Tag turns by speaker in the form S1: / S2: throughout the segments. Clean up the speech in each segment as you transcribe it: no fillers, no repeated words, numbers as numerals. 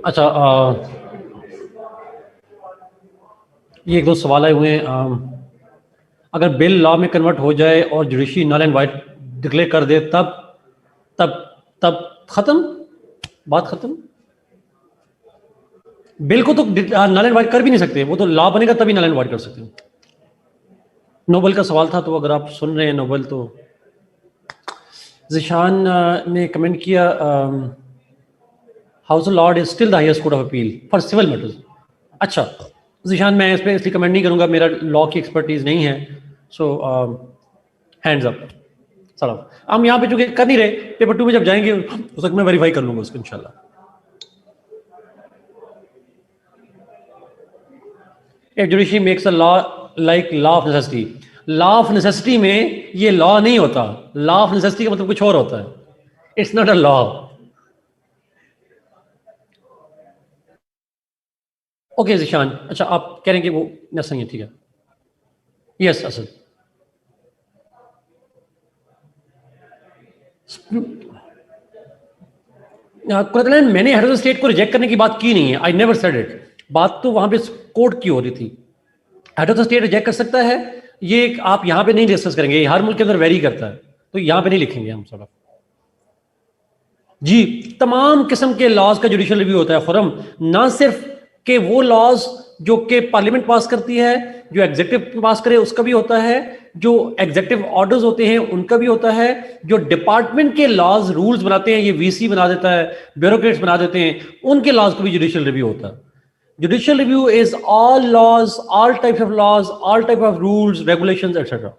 S1: अच्छा, ये एक दो सवाल आए हुए हैं। अगर बिल लॉ में कन्वर्ट हो जाए और judiciary null and void declare कर दे, तब तब तब खत्म, बात खत्म। बिल को तो नल एंड वाइट कर भी नहीं सकते, वो तो लॉ बनेगा तभी नल एंड वाइट कर सकते हैं। नोबल का सवाल था, तो अगर आप सुन रहे हैं नोबल, तो जिशान ने कमेंट किया, house of lord is still the highest court of appeal for civil matters. अच्छा जिशान, मैं इस पर इसलिए कमेंट नहीं करूंगा, मेरा लॉ की एक्सपर्टीज नहीं है। सो हैंड्स अप। चलो, हम यहाँ पे चूंकि कर नहीं रहे, पेपर 2 में जब जाएंगे उस वक्त मैं वेरीफाई कर लूंगा उसको इंशाल्लाह। If judiciary makes a law like law of necessity, law of necessity में ये लॉ नहीं होता। लॉ ऑफ नेसेसिटी का मतलब कुछ और होता है, it's not a law. Okay Zeeshan, अच्छा आप कह रहे हैं कि वो नहीं है, ठीक है। यस असद, मैंने हेड ऑफ द स्टेट को रिजेक्ट करने की बात की नहीं है, आई नेवर सेड इट। बात तो वहां पे कोर्ट की हो रही थी। Head of the state reject कर सकता है, ये आप यहां पे नहीं डिस्कस करेंगे, हर मुल्क के अंदर वेरी करता है, तो यहां पे नहीं लिखेंगे हम सब। जी, तमाम किस्म के लॉज का जुडिशियल रिव्यू होता है खुरम, ना सिर्फ के वो लॉज जो कि पार्लियामेंट पास करती है, जो एग्जीक्यूटिव पास करे उसका भी होता है, जो एग्जीक्यूटिव ऑर्डर्स होते हैं उनका भी होता है, जो डिपार्टमेंट के लॉज रूल्स बनाते हैं, ये वीसी बना देता है, ब्यूरोक्रेट्स बना देते हैं, उनके लॉज का भी जुडिशियल रिव्यू होता है। Judicial review is all laws, all types of laws, all type of rules, regulations etcetera.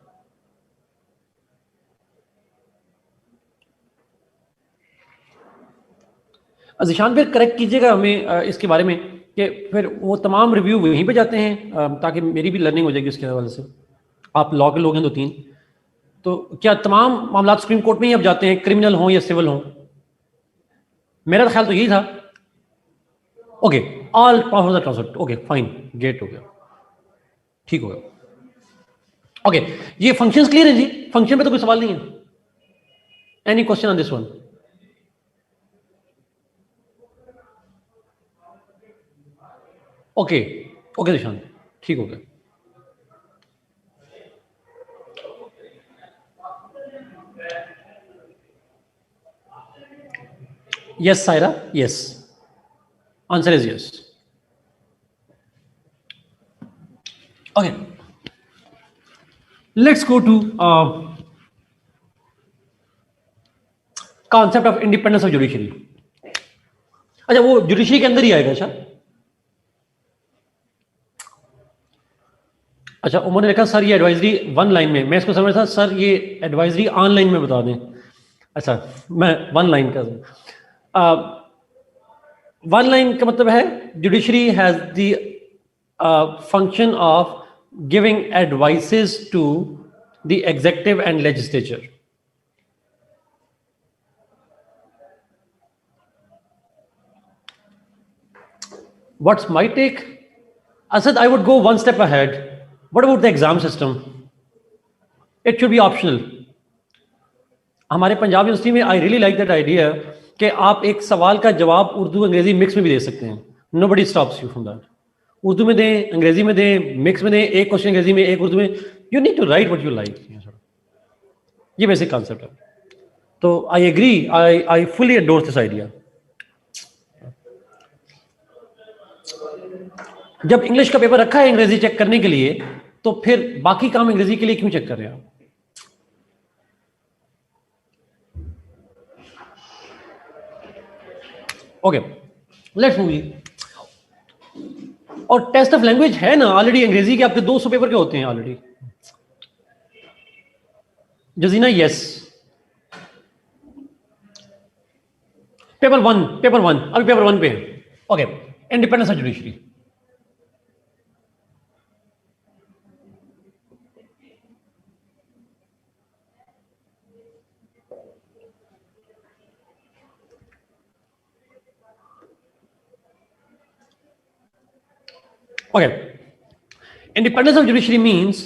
S1: Zeeshan फिर करेक्ट कीजिएगा हमें इसके बारे में, कि फिर वो तमाम रिव्यू वहीं पे जाते हैं, ताकि मेरी भी लर्निंग हो जाएगी उसके हवाले से। आप लॉ के लोग हैं 2-3, तो क्या तमाम मामला सुप्रीम कोर्ट में ही अब जाते हैं, क्रिमिनल हों या सिविल हों? मेरा ख्याल तो यही था। Okay, all power transfer, okay fine, get हो गया, ठीक हो गया। ओके, ये फंक्शंस क्लियर है जी, फंक्शन पे तो कोई सवाल नहीं है। Any question on this one? Okay okay Nishan, ठीक हो गया। Yes Saira, yes, answer is yes. Okay, let's go to concept of independence of judiciary. अच्छा, वो जुडिशरी के अंदर ही आएगा? अच्छा, उमर ने लिखा सर ये एडवाइजरी 1 लाइन में, मैं इसको समझ था सर ये एडवाइजरी ऑनलाइन में बता दें। अच्छा, मैं 1 लाइन का 1 लाइन का मतलब है judiciary has the function of giving advices to the executive and legislature. What's my take? Asad, I would go one step ahead. What about the exam system? It should be optional. हमारे Punjab university में I really like that idea कि आप एक सवाल का जवाब उर्दू अंग्रेजी mix में भी दे सकते हैं। Nobody stops you from that. Urdu में दें, अंग्रेजी में दें, मिक्स में दें, एक क्वेश्चन अंग्रेजी में, एक उर्दू में, you need to write what you like. ये बेसिक कॉन्सेप्ट है। तो I agree, I fully endorse this idea. जब इंग्लिश का पेपर रखा है अंग्रेजी चेक करने के लिए, तो फिर बाकी काम अंग्रेजी के लिए क्यों चेक कर रहे हैं आप? Okay, let's move. और टेस्ट ऑफ लैंग्वेज है ना ऑलरेडी अंग्रेजी के, आपके 200 पेपर के होते हैं ऑलरेडी। जजीना यस, पेपर 1, अभी पेपर 1 पे है। Okay, independence of judiciary. Okay, independence of judiciary means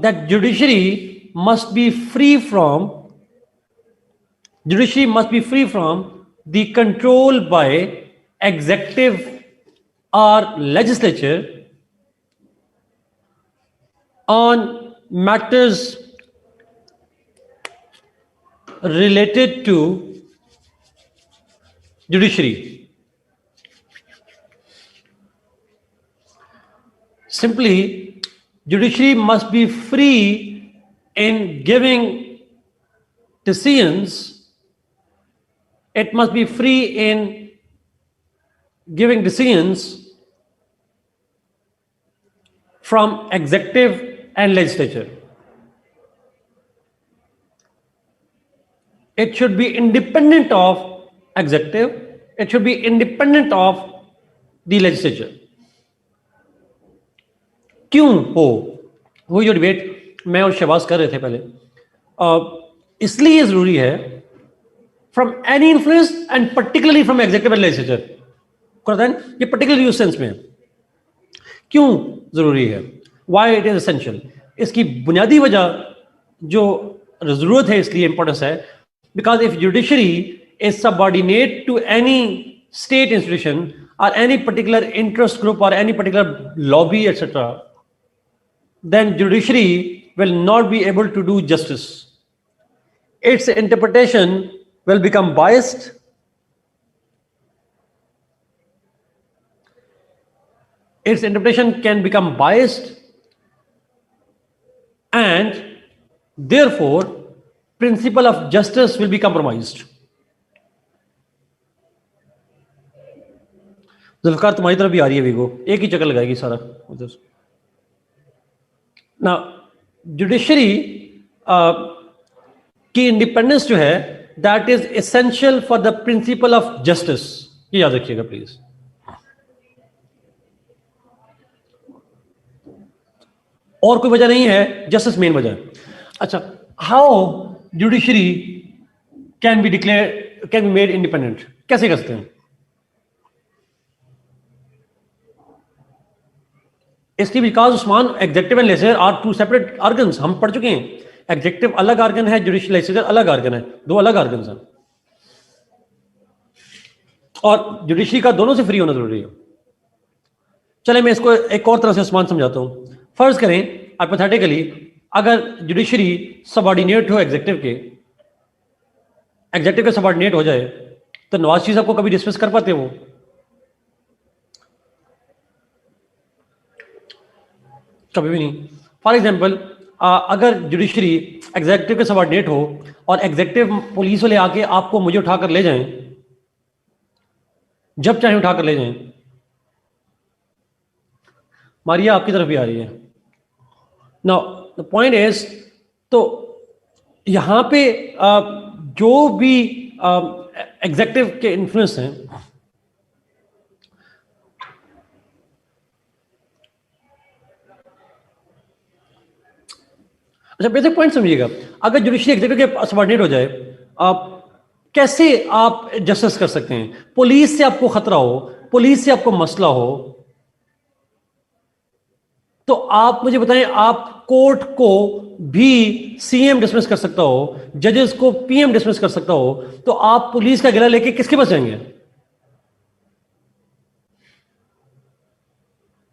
S1: that judiciary must be free from the control by executive or legislature on matters related to judiciary. Simply, judiciary must be free in giving decisions. It must be free in giving decisions from executive and legislature. It should be independent of executive. It should be independent of the legislature. क्यों हो? वो जो debate मैं और शहबाज कर रहे थे पहले, इसलिए जरूरी है from any influence and particularly from executive and legislature. ये पर्टिकुलरली उस सेंस में है। क्यों जरूरी है? Why it is essential? इसकी बुनियादी वजह जो जरूरत है, इसलिए इंपॉर्टेंस है, because if judiciary is subordinate to any state institution or any particular interest group or any particular lobby, etc., then judiciary will not be able to do justice. Its interpretation will become biased. Its interpretation can become biased, and therefore principle of justice will be compromised. Zulfikar तुम्हारी तरफ भी आ रही है we go, एक ही चक्कर लगाएगी सारा उधर ना। जुडिशरी की इंडिपेंडेंस जो है, that is essential for the principle of justice. ये याद रखिएगा प्लीज। और कोई वजह नहीं है, जस्टिस मेन वजह है। अच्छा, how judiciary can be declare, can be made independent? कैसे कर सकते हैं? इसलिए because Usman, executive and legislature are two separate organs. हम पढ़ चुके हैं, एग्जेक्टिव अलग ऑर्गन है, जुडिशियल लेजिस्लेचर अलग ऑर्गन है, दो अलग ऑर्गन्स हैं, और जुडिशरी का दोनों से फ्री होना जरूरी है। चले मैं इसको एक और तरह से उस्मान समझाता हूं। फर्ज करें हाइपोथेटिकली, अगर जुडिशरी सबऑर्डिनेट हो एग्जेक्टिव के, एग्जेक्टिव के सबऑर्डिनेट हो जाए, तो नवाज शरीफ साहब को कभी डिसमिस कर पाते वो? कभी भी नहीं। फॉर एग्जाम्पल, अगर जुडिशरी एग्जेक्टिव के सबऑर्डिनेट हो और एग्जेक्टिव पुलिस वाले आके आपको मुझे उठाकर ले जाएं, जब चाहे उठाकर ले जाएं। मारिया आपकी तरफ भी आ रही है। नाउ द पॉइंट इज, तो यहां पे जो भी एग्जेक्टिव के इन्फ्लुएंस हैं, अच्छा बेसिक पॉइंट समझिएगा। अगर जुडिशरी एग्जीक्यूटिव के सबऑर्डिनेट हो जाए, आप कैसे आप जस्टिस कर सकते हैं? पुलिस से आपको खतरा हो, पुलिस से आपको मसला हो, तो आप मुझे बताएं, आप कोर्ट को भी सीएम डिसमिस कर सकता हो, जजेस को पीएम डिसमिस कर सकता हो, तो आप पुलिस का गिला लेके किसके पास जाएंगे?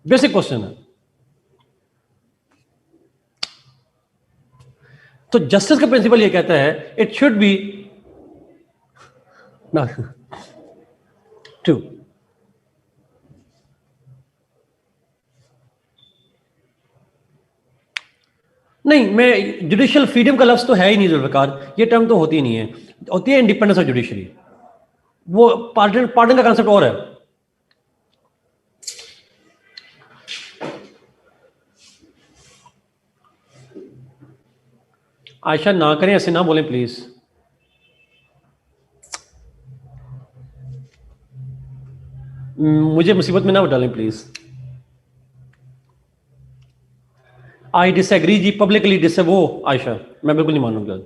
S1: बेसिक क्वेश्चन है। तो जस्टिस का प्रिंसिपल ये कहता है, इट शुड बी टू नहीं, मैं जुडिशियल फ्रीडम का लफ्ज तो है ही नहीं जुल्फिकार, ये टर्म तो होती ही नहीं है, होती है इंडिपेंडेंस ऑफ जुडिशरी। वो पार्डन का कॉन्सेप्ट और है। आयशा ना करें, ऐसे ना बोलें प्लीज। मुझे मुसीबत में ना डालें प्लीज। आई डिसएग्री जी, पब्लिकली डिस, वो आयशा मैं बिल्कुल नहीं मानूंगा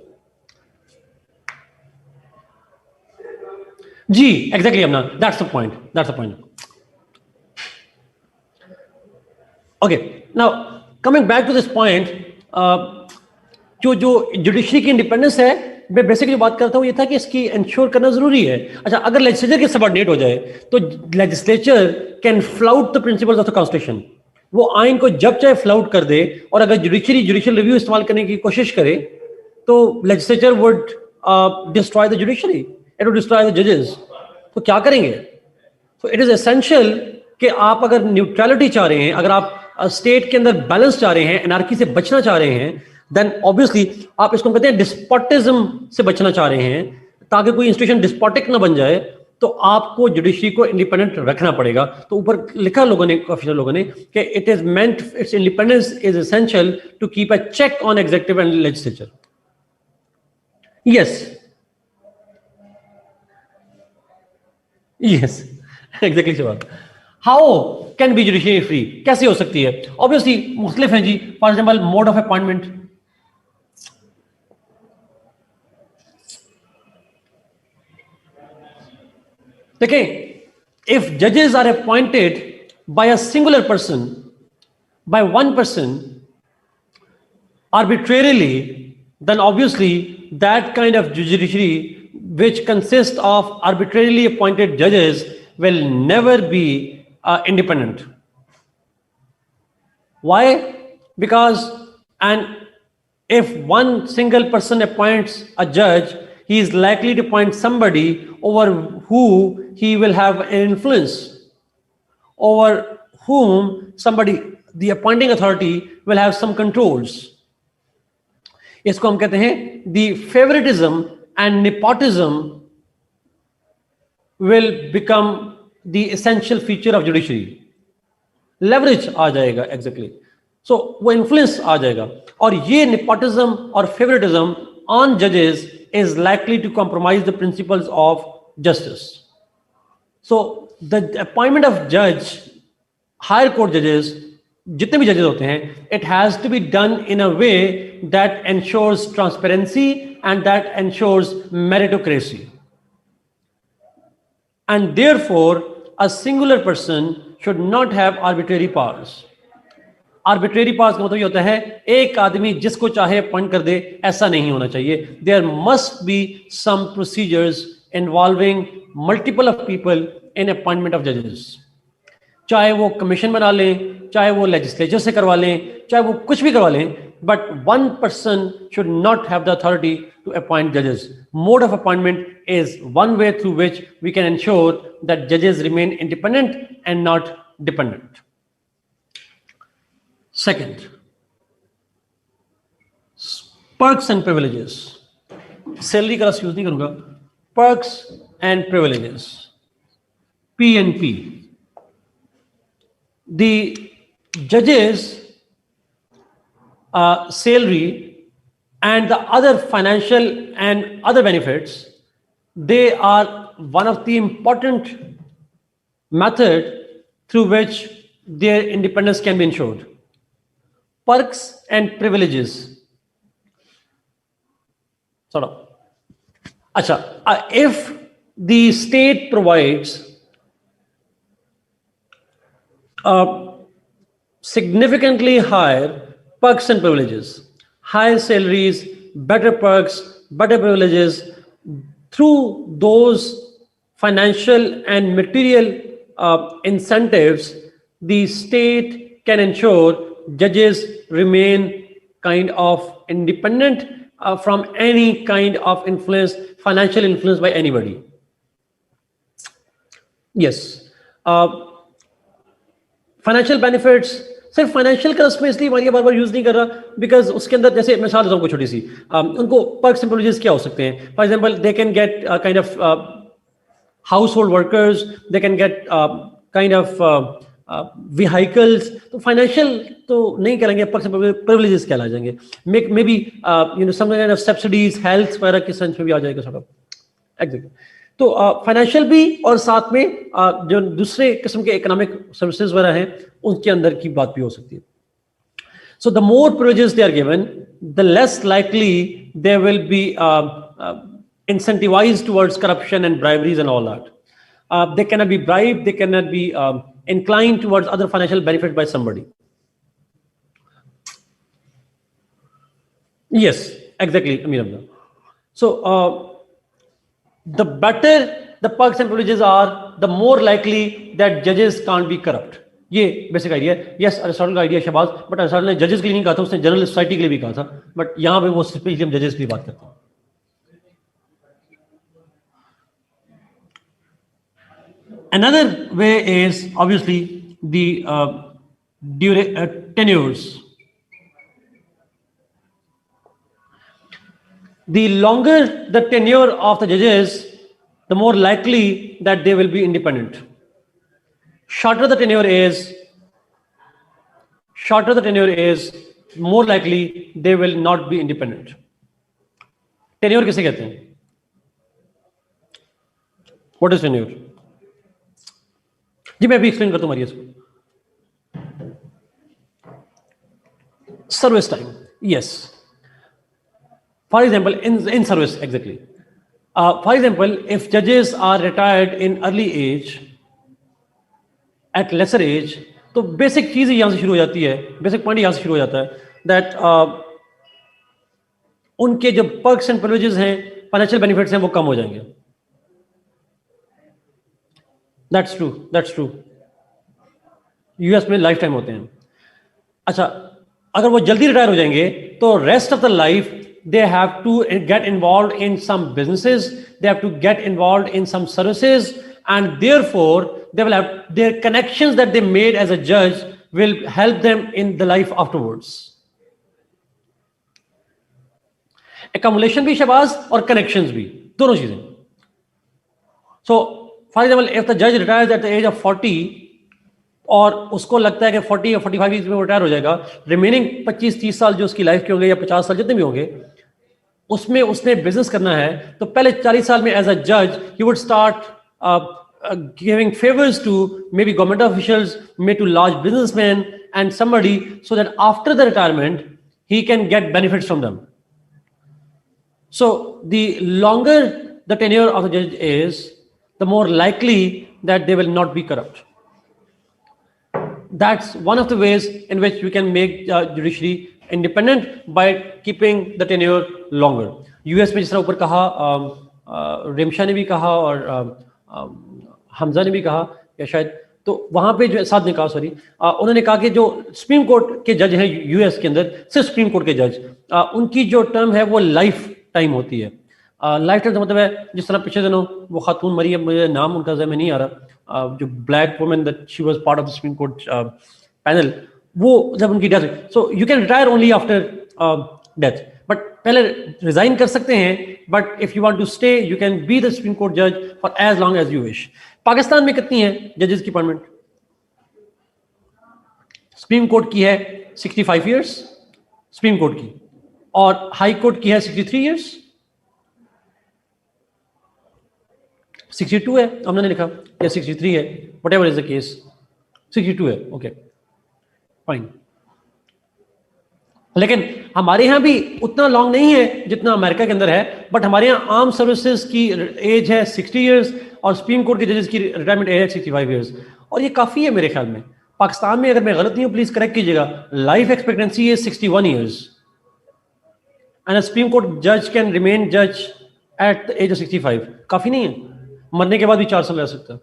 S1: जी। एग्जैक्टली अपना, that's the point, that's the point. Okay, now coming back to this point, जो जुडिशरी की इंडिपेंडेंस है, मैं बेसिकली बात करता हूँ ये था कि इसकी इंश्योर करना जरूरी है। अच्छा, अगर लेजिस्लेचर के सबऑर्डिनेट हो जाए तो legislature can flout the principles of the constitution, वो आइन को जब चाहे फ्लाउट कर दे, और अगर जुडिशियल रिव्यू इस्तेमाल करने की कोशिश करे तो legislature would destroy the judiciary, it would destroy the जजेस। तो क्या करेंगे? तो इट इज एसेंशियल कि आप अगर न्यूट्रलिटी चाह रहे हैं, अगर आप स्टेट के अंदर बैलेंस चाह रहे हैं, एनार्की से बचना चाह रहे हैं, देन ऑब्वियसली आप इसको कहते हैं डिस्पोटिज्म से बचना चाह रहे हैं, ताकि कोई इंस्टीट्यूशन डिस्पोटिक ना बन जाए, तो आपको जुडिशरी को इंडिपेंडेंट रखना पड़ेगा। तो ऊपर लिखा लोगों ने, ऑफिशियल लोगों ने, कि it is meant, it's independence is essential to keep a check on executive and legislature. Yes, yes, exactly सवाल। How can be judiciary free, कैसे हो सकती है? ऑब्वियसली मुख्तलिफ हैं जी। For example mode of appointment, देखिए, इफ जजेस are appointed by a singular person, by one person arbitrarily, then obviously that kind of judiciary which consists of arbitrarily appointed judges will never be independent. Why? Because, and if one single person appoints a judge, he is likely to appoint somebody over who he will have an influence, over whom somebody, the appointing authority, will have some controls. इसको हम कहते हैं the favoritism and nepotism will become the essential feature of judiciary. Leverage आ जाएगा, exactly. So वो influence आ जाएगा, और ये nepotism और favoritism on judges is likely to compromise the principles of justice. So the appointment of judge, higher court judges, जितने भी जजेस होते हैं, it has to be done in a way that ensures transparency and that ensures meritocracy. And therefore, a singular person should not have arbitrary powers. Arbitrary powers का मतलब ये होता है एक आदमी जिसको चाहे अपॉइंट कर दे, ऐसा नहीं होना चाहिए. There must be some procedures involving multiple of people in appointment of judges. चाहे वो कमीशन बना लें, चाहे वो लेजिस्लेचर से करवा लें, चाहे वो कुछ भी करवा लें, but one person should not have the authority to appoint judges. Mode of appointment is one way through which we can ensure that judges remain independent and not dependent. Second, perks and privileges. Salary का use नहीं करूंगा. Perks and privileges. P&P. The judges' salary and the other financial and other benefits, they are one of the important method through which their independence can be ensured. Perks and privileges. Sort of. Acha, if the state provides significantly higher perks and privileges, higher salaries, better perks, better privileges, through those financial and material incentives, the state can ensure judges remain kind of independent from any kind of influence, financial influence by anybody. Yes. Financial benefits, सिर्फ financial का उसमें इसलिए मारिया बार बार use नहीं कर रहा, because उसके अंदर, जैसे मिसाल देता हूँ छोटी सी, उनको पर्क्स एंड प्रिविलेजेस क्या हो सकते हैं? For example, they can get kind of household workers, they can get kind of vehicles. तो फाइनेंशियल तो नहीं करेंगे, पर्क्स एंड प्रिविलेजेस क्या ला जाएंगे? Maybe some kind of subsidies, health वगैरह के सेंस में भी आ जाएगा सॉर्ट ऑफ. एग्जैक्टली. तो फाइनेंशियल भी, और साथ में जो दूसरे किस्म के इकोनॉमिक सर्विसेज वगैरह हैं, उनके अंदर की बात भी हो सकती है. So the more privileges they are given, the less likely they will be incentivized towards corruption and briberies and all that. They cannot be bribed, they cannot be inclined towards other financial benefit by somebody. Yes, exactly, Amir Abdul. So the better the perks and privileges are, the more likely that judges can't be corrupt. ये basic idea है. Yes, Aristotle का idea Shahbaz, but Aristotle ने जजेस के लिए नहीं कहा था, उसने जनरल सोसाइटी के लिए भी कहा था. बट यहां पे वो स्पेशली हम जजेस की बात करते हैं. Another way is obviously the tenures. The longer the tenure of the judges, the more likely that they will be independent. Shorter the tenure is, more likely they will not be independent. Tenure किसे कहते हैं? What is tenure? जी मैं अभी explain करता हूँ मारिया इसको. Service time, yes. For example, in service, exactly. For example, if judges are retired in early age, at lesser age, तो basic चीज यहां से शुरू हो जाती है, बेसिक पॉइंट यहां से शुरू हो जाता है, दैट उनके जो पर्क्स एंड प्रिविलेजेस हैं, फाइनेंशियल बेनिफिट्स हैं, वो कम हो जाएंगे. That's true. यूएस में लाइफ टाइम होते हैं. अच्छा, अगर वो जल्दी रिटायर हो जाएंगे तो rest of the life they have to get involved in some businesses, they have to get involved in some services, and therefore they will have their connections that they made as a judge will help them in the life afterwards. Accumulation भी शहबाज और connections भी, दोनों चीजें. So for example, if the judge retires at the age of 40 और उसको लगता है कि 40 या 45 ईज में रिटायर हो जाएगा, रिमेनिंग 25-30 साल जो उसकी लाइफ के होंगे या 50 साल जितने भी होंगे, उसमें उसने बिजनेस करना है, तो पहले 40 साल में एज अ जज he would start giving favours to maybe government officials, may to large businessman and somebody, so that after the retirement he can get benefits from them. So the longer the tenure of the जज is, the more likely that they will not be corrupt. That's one of the ways in which we can make judiciary independent by keeping the tenure longer. US में जिस तरह ऊपर कहा, रिमशा ने भी कहा और हमजा ने भी कहा, या शायद तो वहाँ पे जो साथ ने कहा, सॉरी, उन्होंने कहा कि जो सुप्रीम कोर्ट के जज हैं US के अंदर, सिर्फ सुप्रीम कोर्ट के जज, उनकी जो टर्म है वो लाइफ टाइम होती है. लाइफ टाइम का मतलब है, जिस तरह पिछले दिनों वो खातून मरी है, मुझे नाम उनका ज़हन में नहीं आ रहा, जो black women that she was part of the supreme court panel, वो जब उनकी death, so you can retire only after death, but पहले रिजाइन कर सकते हैं, but if you want to stay you can be the supreme court जज for as long as you wish. Pakistan में कितनी है जजेस की अपॉइंटमेंट? सुप्रीम कोर्ट की है 65 ईयर्स सुप्रीम कोर्ट की, और हाई कोर्ट की है 63 ईयर्स. 62 है, हमने लिखा, या 63 है, व्हाटएवर इज द केस, 62 है, ओके फाइन. लेकिन हमारे यहाँ भी उतना लॉन्ग नहीं है जितना अमेरिका के अंदर है, बट हमारे यहाँ आर्म सर्विसेज की एज है 60 ईयर्स और सुप्रीम कोर्ट के जजेस की रिटायरमेंट एज है 65 ईयर्स, और ये काफ़ी है मेरे ख्याल में. पाकिस्तान में, अगर मैं गलत नहीं हूँ प्लीज करेक्ट कीजिएगा, लाइफ एक्सपेक्टेंसी है 61 ईयर्स, एंड सुप्रीम कोर्ट जज कैन रिमेन जज एट द एज ऑफ 65. काफ़ी नहीं है, मरने के बाद भी 4 साल रह सकता है.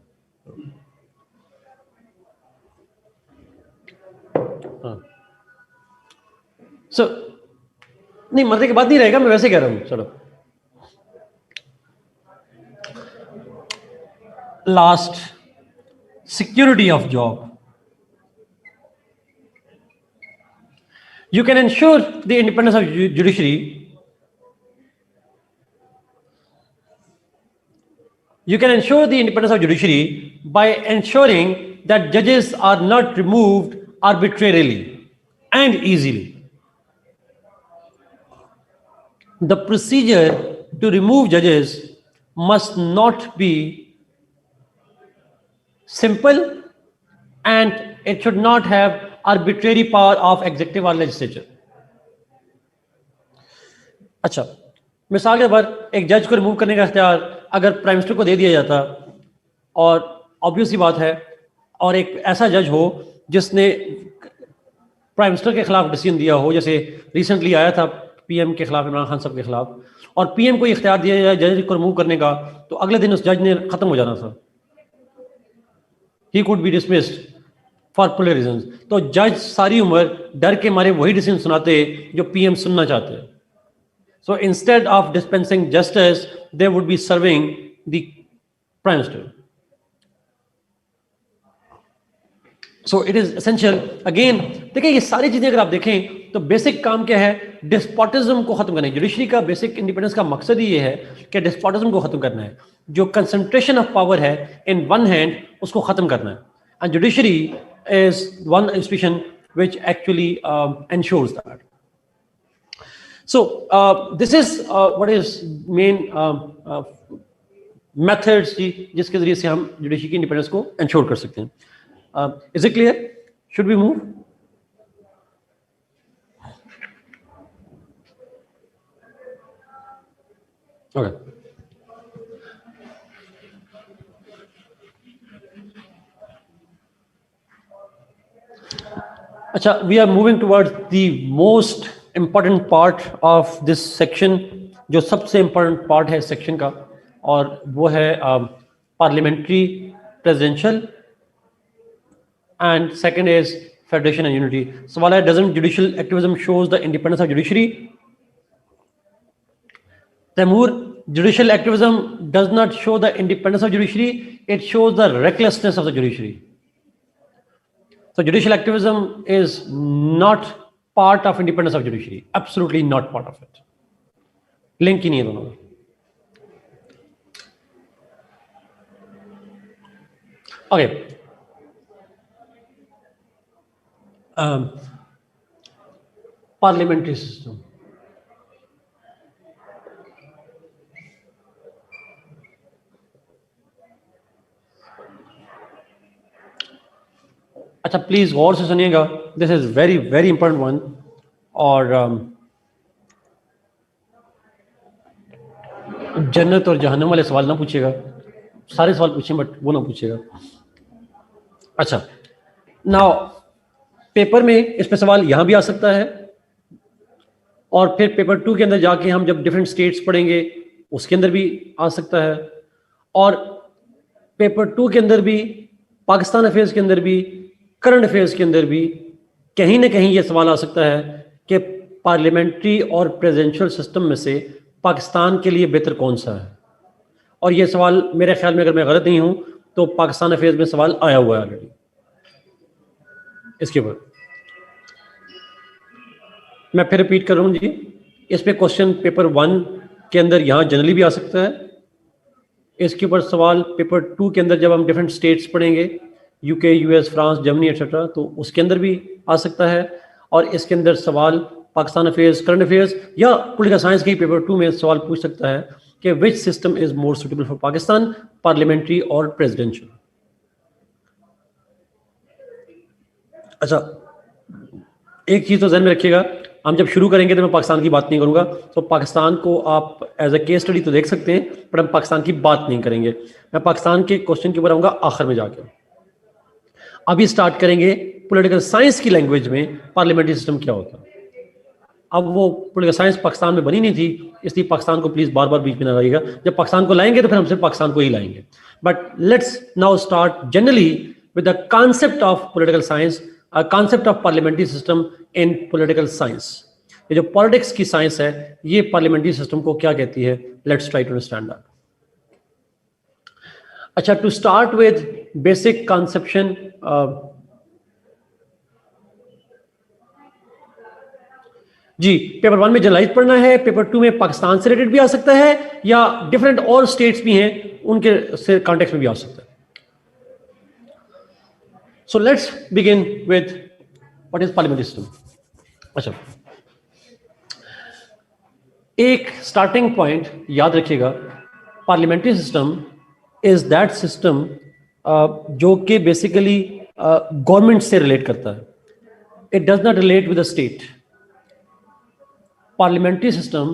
S1: सो नहीं, मरने के बाद नहीं रहेगा, मैं वैसे कह रहा हूं. चलो, last, security of job. You can ensure the independence of judiciary. You can ensure the independence of judiciary by ensuring that judges are not removed arbitrarily and easily. The procedure to remove judges must not be simple, and it should not have arbitrary power of executive or legislature. अच्छा, मिसाल के तौर पर एक जज को remove करने का इख्तियार अगर प्राइम मिनिस्टर को दे दिया जाता, और ऑब्वियस ही बात है, और एक ऐसा जज हो जिसने प्राइम मिनिस्टर के खिलाफ डिसीजन दिया हो, जैसे रिसेंटली आया था पीएम के खिलाफ, इमरान खान साहब के खिलाफ, और पीएम को इख्तियार दिया जाए जज को रिमूव करने का, तो अगले दिन उस जज ने खत्म हो जाना था, he could be dismissed for political reasons. तो जज सारी उम्र डर के मारे वही डिसीजन सुनाते जो पीएम सुनना चाहते हैं। So instead of dispensing justice they would be serving the prime minister. So it is essential. Again देखिए, ये सारी चीजें अगर आप देखें तो बेसिक काम क्या है, डिस्पोटिज्म को खत्म करना है। जुडिशरी का बेसिक इंडिपेंडेंस का मकसद ही ये है कि डिस्पोटिज्म को खत्म करना है, जो कंसंट्रेशन ऑफ पावर है इन वन हैंड उसको खत्म करना है। And judiciary is one institution which actually ensures that. So this is what is main methods जिसके जरिए से हम जुडिशरी की इंडिपेंडेंस को इंश्योर कर सकते हैं। Is it clear? Should we move? Okay. अच्छा, we are moving towards the most important part of this section, जो सबसे important part है इस section का, और वो है parliamentary, presidential, and second is federation and unity. सवाल है, doesn't judicial activism shows the independence of judiciary? Taimur, judicial activism does not show the independence of judiciary, it shows the recklessness of the judiciary. So judicial activism is not part of independence of judiciary, absolutely not part of it. Link ही नहीं है दोनों में। Okay. Parliamentary system. अच्छा, please गौर से सुनिएगा, this is very very important one. और जन्नत और जहन्नम वाले सवाल ना पूछिएगा, सारे सवाल पूछिए बट वो ना पूछिएगा। अच्छा, नाउ पेपर में इस पे सवाल यहां भी आ सकता है, और फिर पेपर 2 के अंदर जाके हम जब डिफरेंट स्टेट्स पढ़ेंगे उसके अंदर भी आ सकता है, और पेपर 2 के अंदर भी, पाकिस्तान अफेयर्स के अंदर भी, करंट अफेयर्स के अंदर भी कहीं ना कहीं ये सवाल आ सकता है कि पार्लियामेंट्री और प्रेसिडेंशियल सिस्टम में से पाकिस्तान के लिए बेहतर कौन सा है। और ये सवाल मेरे ख्याल में, अगर मैं गलत नहीं हूं, तो पाकिस्तान अफेयर्स में सवाल आया हुआ है ऑलरेडी इसके ऊपर। मैं फिर रिपीट कर रहा हूं जी, इस पे क्वेश्चन पेपर 1 के अंदर यहां जनरली भी आ सकता है, इसके ऊपर सवाल पेपर 2 के अंदर जब हम डिफरेंट स्टेट्स पढ़ेंगे, UK, US, France, Germany etcetera, तो उसके अंदर भी आ सकता है। और इसके अंदर सवाल पाकिस्तान अफेयर्स, करंट अफेयर्स या पॉलिटिकल साइंस के पेपर 2 में सवाल पूछ सकता है कि which system is more suitable for Pakistan, parliamentary और प्रेसिडेंशियल। अच्छा, एक चीज तो ध्यान में रखिएगा, हम जब शुरू करेंगे तो मैं पाकिस्तान की बात नहीं करूंगा, तो पाकिस्तान को आप एज ए केस स्टडी तो देख सकते हैं, पर हम पाकिस्तान की बात नहीं करेंगे। मैं पाकिस्तान के क्वेश्चन के ऊपर आऊंगा आखिर में जाके। अभी स्टार्ट करेंगे पॉलिटिकल साइंस की लैंग्वेज में पार्लियामेंट्री सिस्टम क्या होता है। अब वो पॉलिटिकल साइंस पाकिस्तान में बनी नहीं थी, इसलिए पाकिस्तान को प्लीज बार बार बीच में ना लाइएगा। जब पाकिस्तान को लाएंगे तो फिर हम सिर्फ पाकिस्तान को ही लाएंगे। But let's now start generally with the concept of political science, concept of parliamentary system in political science. ये जो पॉलिटिक्स की साइंस है, ये पार्लियामेंट्री सिस्टम को क्या कहती है, let's try to understand that. अच्छा, to start with basic conception, जी पेपर 1 में जनरलाइज पढ़ना है, पेपर 2 में पाकिस्तान से रिलेटेड भी आ सकता है, या डिफरेंट और स्टेट्स भी हैं उनके से कॉन्टेक्स्ट में भी आ सकता है। So let's begin with what is parliamentary system. अच्छा, एक स्टार्टिंग पॉइंट याद रखिएगा, parliamentary system is that system जो कि बेसिकली गवर्नमेंट से रिलेट करता है, it does not relate with the state. Parliamentary system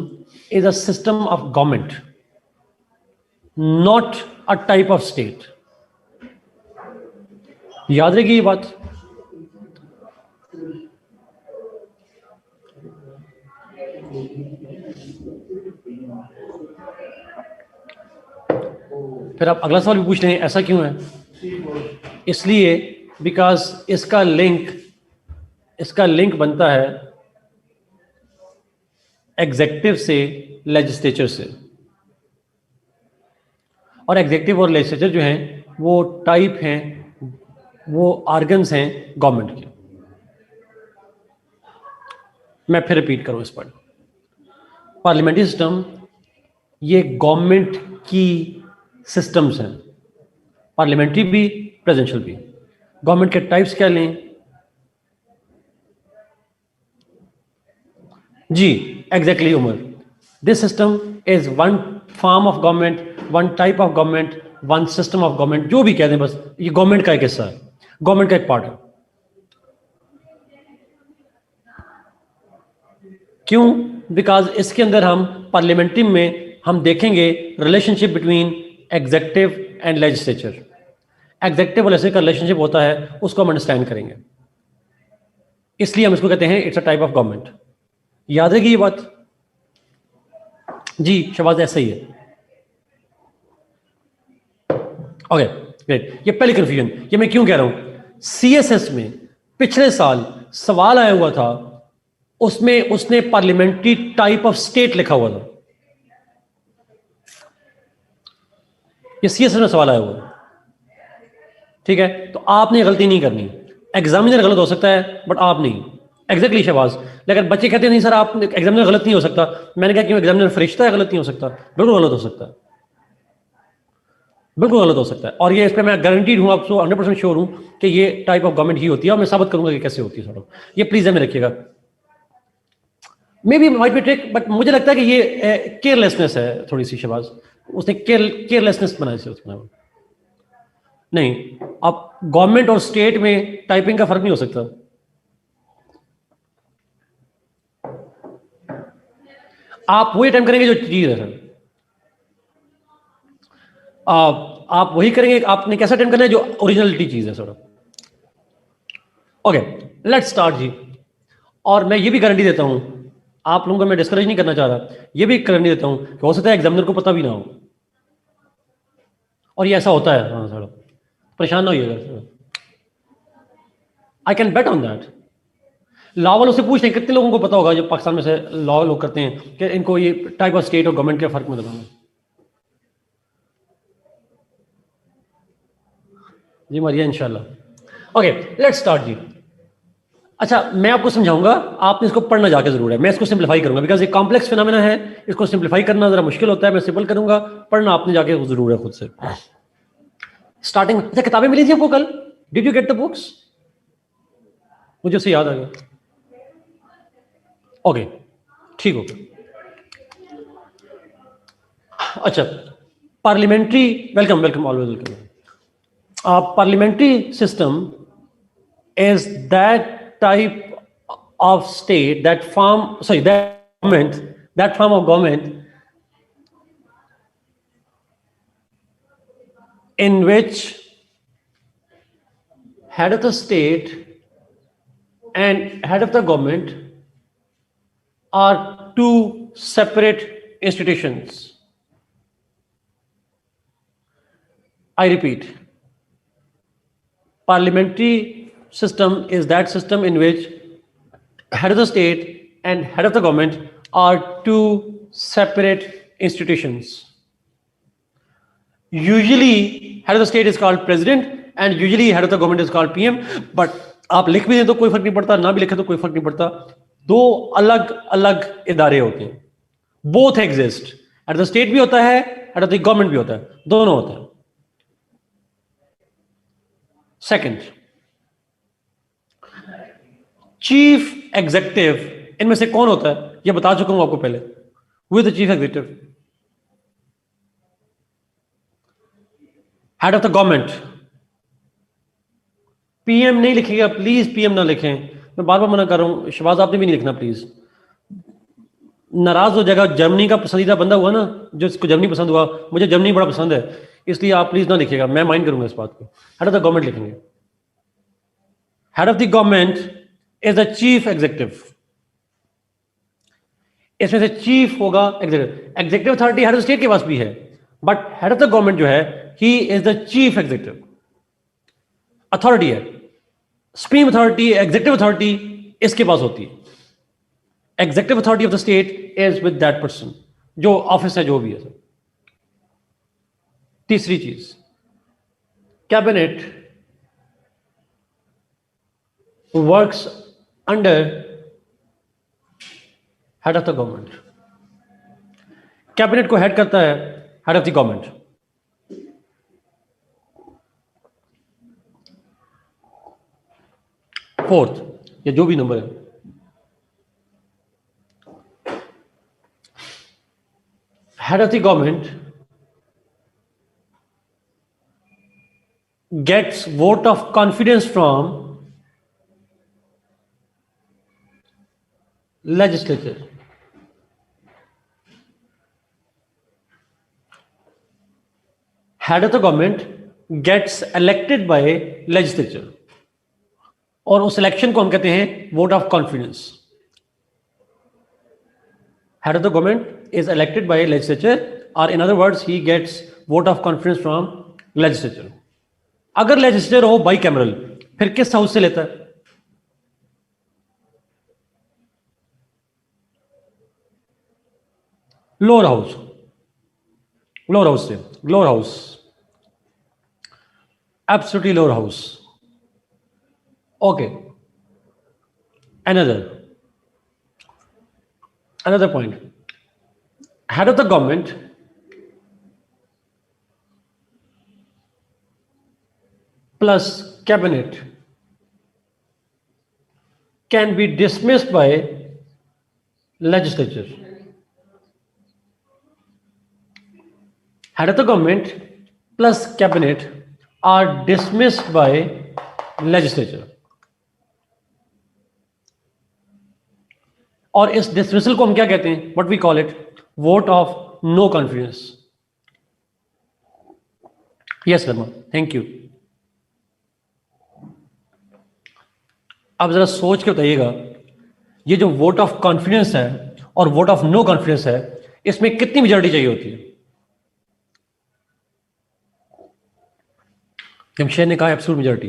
S1: is a system of government, not a type of state. याद रखिए ये बात। फिर आप अगला सवाल भी पूछ रहे हैं ऐसा क्यों है? इसलिए बिकॉज इसका लिंक बनता है एग्जेक्टिव से लेजिस्लेचर से, और एग्जेक्टिव और लेजिस्लेचर जो हैं वो टाइप हैं, वो आर्गन्स हैं गवर्नमेंट के। मैं फिर रिपीट करूं इस पर, पार्लियामेंट्री सिस्टम ये गवर्नमेंट की सिस्टम्स हैं, पार्लियामेंट्री भी प्रेसिडेंशियल भी। गवर्नमेंट के टाइप्स क्या लें जी? Exactly Umar, this system is one form of government, one type of government, one system of government, जो भी कहते हैं, बस ये गवर्नमेंट का एक हिस्सा है, गवर्नमेंट का एक पार्ट है। क्यों? बिकॉज इसके अंदर हम पार्लियामेंट्री में हम देखेंगे relationship between executive and legislature. Executive और लेजिस्लेचर का रिलेशनशिप होता है, उसको हम अंडरस्टैंड करेंगे, इसलिए हम इसको कहते हैं it's a type of government. याद रहेगी ये बात जी? शबाज ऐसा ही है। Okay great. ये पहली कंफ्यूजन, ये मैं क्यों कह रहा हूं, सीएसएस में पिछले साल सवाल आया हुआ था, उसमें उसने पार्लियामेंट्री टाइप ऑफ स्टेट लिखा हुआ था। ये सीएसएस में सवाल आया हुआ है, ठीक है? तो आपने गलती नहीं करनी, एग्जामिनर गलत हो सकता है बट आप नहीं। एग्जैक्टली शहबाज, लेकिन बच्चे कहते हैं नहीं सर आप एग्जामिनर गलत नहीं हो सकता। मैंने कहा क्यों? एग्जामिनर फरिश्ता है, गलत नहीं हो सकता? बिल्कुल गलत हो सकता है, बिल्कुल गलत हो सकता है। और ये इस पर मैं गारंटीड हूं, आपको 100% श्योर हूं कि ये टाइप ऑफ गवर्नमेंट ही होती है, और मैं साबित करूंगा कि कैसे होती है। सर ये प्लीज में रखिएगा, may be might be trick, but मुझे लगता है कि ये केयरलेसनेस है थोड़ी सी। शहबाज उसने केयरलेसनेस बनाई थी उसमें। नहीं, अब गवर्नमेंट और स्टेट में टाइपिंग का फर्क नहीं हो सकता। आप वही अटेम्प्ट करेंगे जो चीज है सर, आप वही करेंगे। आपने कैसा अटेम्प्ट करना है जो ओरिजिनलिटी चीज है सर। ओके लेट्स स्टार्ट जी। और मैं ये भी गारंटी देता हूं, आप लोगों को मैं डिस्करेज नहीं करना चाह रहा, ये भी गारंटी देता हूं कि हो सकता है एग्जामिनर को पता भी ना हो, और ये ऐसा होता है। हाँ सर, परेशान ना होइएगा, I can bet on that. Law वालों से पूछते हैं कितने लोगों को पता होगा जो पाकिस्तान में से लॉ लोग करते हैं कि इनको ये टाइप ऑफ स्टेट और गवर्नमेंट के फर्क में बताना जी? मारिया इंशाल्लाह। ओके लेट्स स्टार्ट जी। अच्छा मैं आपको समझाऊंगा, आपने इसको पढ़ना जाके जरूर है। मैं इसको सिंप्लीफाई करूंगा बिकॉज ये कॉम्प्लेक्स फिनोमेना है, इसको सिंप्लीफाई करना जरा मुश्किल होता है। मैं सिंपल करूंगा, पढ़ना आपने जाके जरूर है खुद से। स्टार्टिंग, अच्छा किताबें मिली थी आपको कल? Did you get the books? मुझे उससे याद आ गया। ओके ठीक हो। अच्छा parliamentary, welcome welcome, always welcome. Parliamentary system is that type of state, that form of government in which head of the state and head of the government are two separate institutions. I repeat, parliamentary system is that system in which head of the state and head of the government are two separate institutions. Usually head of the state is called president and usually head of the government is called PM, but आप लिख भी दें तो कोई फर्क नहीं पड़ता, ना भी लिखे तो कोई फर्क नहीं पड़ता। दो अलग अलग इदारे होते हैं, both exist. Head of the state भी होता है, हेड ऑफ द गवर्नमेंट भी होता है, दोनों होते हैं। सेकंड, चीफ एग्जीक्यूटिव इनमें से कौन होता है? ये बता चुका हूं आपको पहले। With the chief executive, head of the government. PM नहीं लिखिएगा प्लीज, पीएम ना लिखें, मैं बार बार मना कर रहा हूं। शहबाज आपने भी नहीं लिखना प्लीज, नाराज हो जाएगा। जर्मनी का पसंदीदा बंदा हुआ ना, जो इसको जर्मनी पसंद हुआ, मुझे जर्मनी बड़ा पसंद है, इसलिए आप प्लीज ना लिखिएगा, मैं माइंड करूंगा इस बात को। हेड ऑफ द गवर्नमेंट लिखेंगे। Head of the government is the chief executive. इसमें से चीफ होगा executive. Executive authority head of state के पास भी है, but head of the government जो है he is the chief executive, authority है, सुप्रीम अथॉरिटी, एग्जीक्यूटिव अथॉरिटी इसके पास होती है। Executive authority of the state is with that person, जो ऑफिस है जो भी है सर। तीसरी चीज, cabinet works under head of the government. Cabinet को हेड करता है head of the government. Fourth, या जो भी नंबर है, head of the government gets vote of confidence from legislature. Head of the government gets elected by legislature, और उस election को हम कहते हैं vote of confidence. Head of the government is elected by legislature, or in other words, he gets vote of confidence from legislature. अगर legislature हो bicameral, फिर किस हाउस से लेता है? लोअर हाउस, लोअर हाउस से, lower house, absolutely lower house. Okay, another point, head of the government plus cabinet can be dismissed by legislature. Head of the government plus cabinet are dismissed by legislature. और इस dismissal को हम क्या कहते हैं? What we call it, vote of no confidence. Yes Verma, thank you. अब जरा सोच के बताइएगा, ये जो वोट ऑफ कॉन्फिडेंस है और वोट ऑफ नो कॉन्फिडेंस है, इसमें कितनी मेजॉरिटी चाहिए होती है? जमशेद ने कहा एब्सोल्यूट मेजॉरिटी।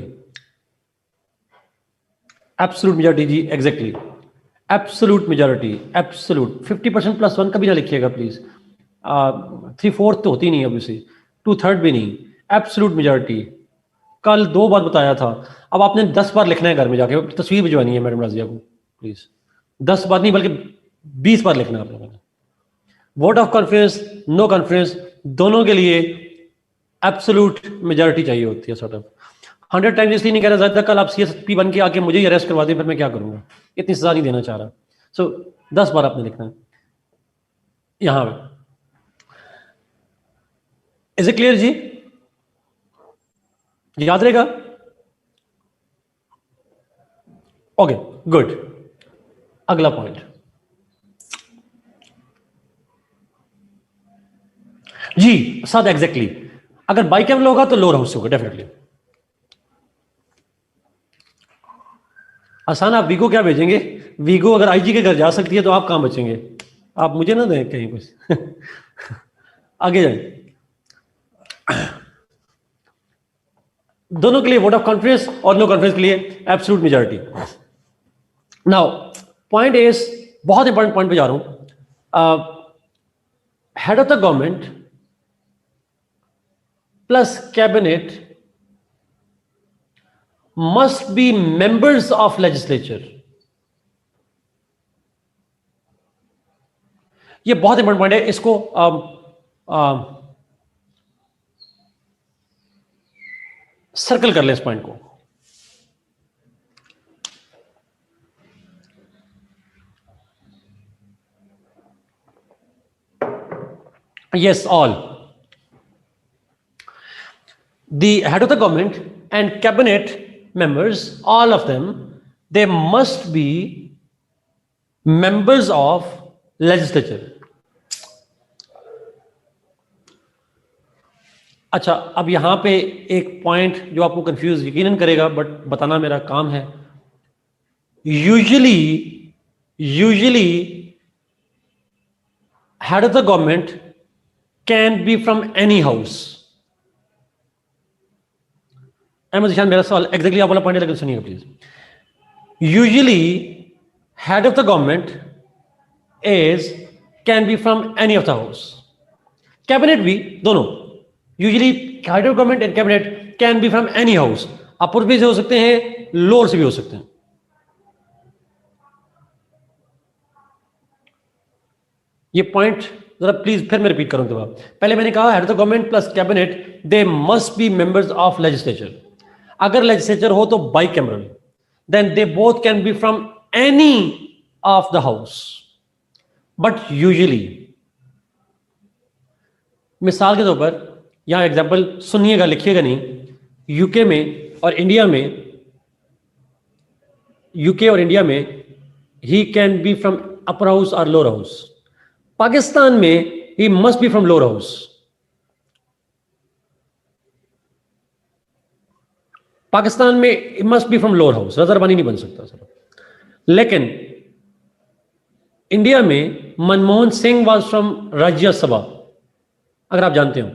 S1: एब्सोल्यूट मेजॉरिटी जी, exactly absolute majority, absolute. 50% plus 1 कभी ना लिखिएगा प्लीज। 3/4 तो होती नहीं है ऑब्वियसली, 2/3 भी नहीं। एब्सोल्यूट मेजॉरिटी कल 2 बार बताया था, अब आपने 10 बार लिखना है घर में जाके, तस्वीर भिजवानी है मैडम राजिया को प्लीज। 10 बार नहीं बल्कि 20 बार लिखना है आप लोगों ने। Vote of confidence, no confidence, दोनों के लिए एब्सोल्यूट मेजॉरिटी चाहिए होती है। सॉर्ट ऑफ 100 टाइम्स इसलिए नहीं कह रहा, ज्यादा कल आप CSP बन के आके मुझे ही अरेस्ट करवा दें, फिर मैं क्या करूंगा? इतनी सजा नहीं देना चाह रहा। सो 10 बार आपने लिखना है यहां पे। इज इट क्लियर जी? याद रहेगा? Okay, good. अगला पॉइंट जी, साथ एग्जैक्टली। अगर बाइकैमरल होगा तो लोअर हाउस होगा डेफिनेटली। आसान। आप वीगो क्या भेजेंगे? वीगो अगर IG के घर जा सकती है तो आप कहां बचेंगे? आप मुझे ना दें कहीं कुछ। आगे जाए। दोनों के लिए वोट ऑफ कॉन्फिडेंस और नो कॉन्फिडेंस के लिए absolute majority. Now point is, बहुत इंपॉर्टेंट पॉइंट पे जा रहा हूं। Head of the government plus cabinet must be members of legislature. ये बहुत इंपॉर्टेंट पॉइंट है, इसको सर्कल कर ले इस पॉइंट को। Yes, all. The head of the government and cabinet members, all of them, they must be members of legislature. अच्छा, अब यहां पे एक पॉइंट जो आपको कंफ्यूज यकीनन करेगा, बट बताना मेरा काम है। Usually head of the government can be from any house. Ahmed Ishan, मेरा सवाल एग्जैक्टली आप वाला पॉइंट है, लेकिन सुनिएगा please. Usually head of the government is can be from any of the house, cabinet भी, दोनों। Usually head of government and cabinet can be from any house, upper भी से हो सकते हैं, लोअर से भी हो सकते हैं। ये पॉइंट जरा प्लीज फिर मैं रिपीट करूं दोबारा। पहले मैंने कहा head of the government plus cabinet they must be members of legislature. अगर लेजिस्लेचर हो तो bicameral, then they both can be from any of the house. But usually, मिसाल के तौर पर यहां एग्जांपल सुनिएगा, लिखिएगा नहीं, यूके में और इंडिया में, यूके और इंडिया में he can be from upper house और लोअर हाउस। पाकिस्तान में he must be from lower house. Pakistan में must be from lower house, रजरबानी नहीं बन सकता सर। लेकिन इंडिया में मनमोहन सिंह वाज फ्रॉम राज्यसभा, अगर आप जानते हो,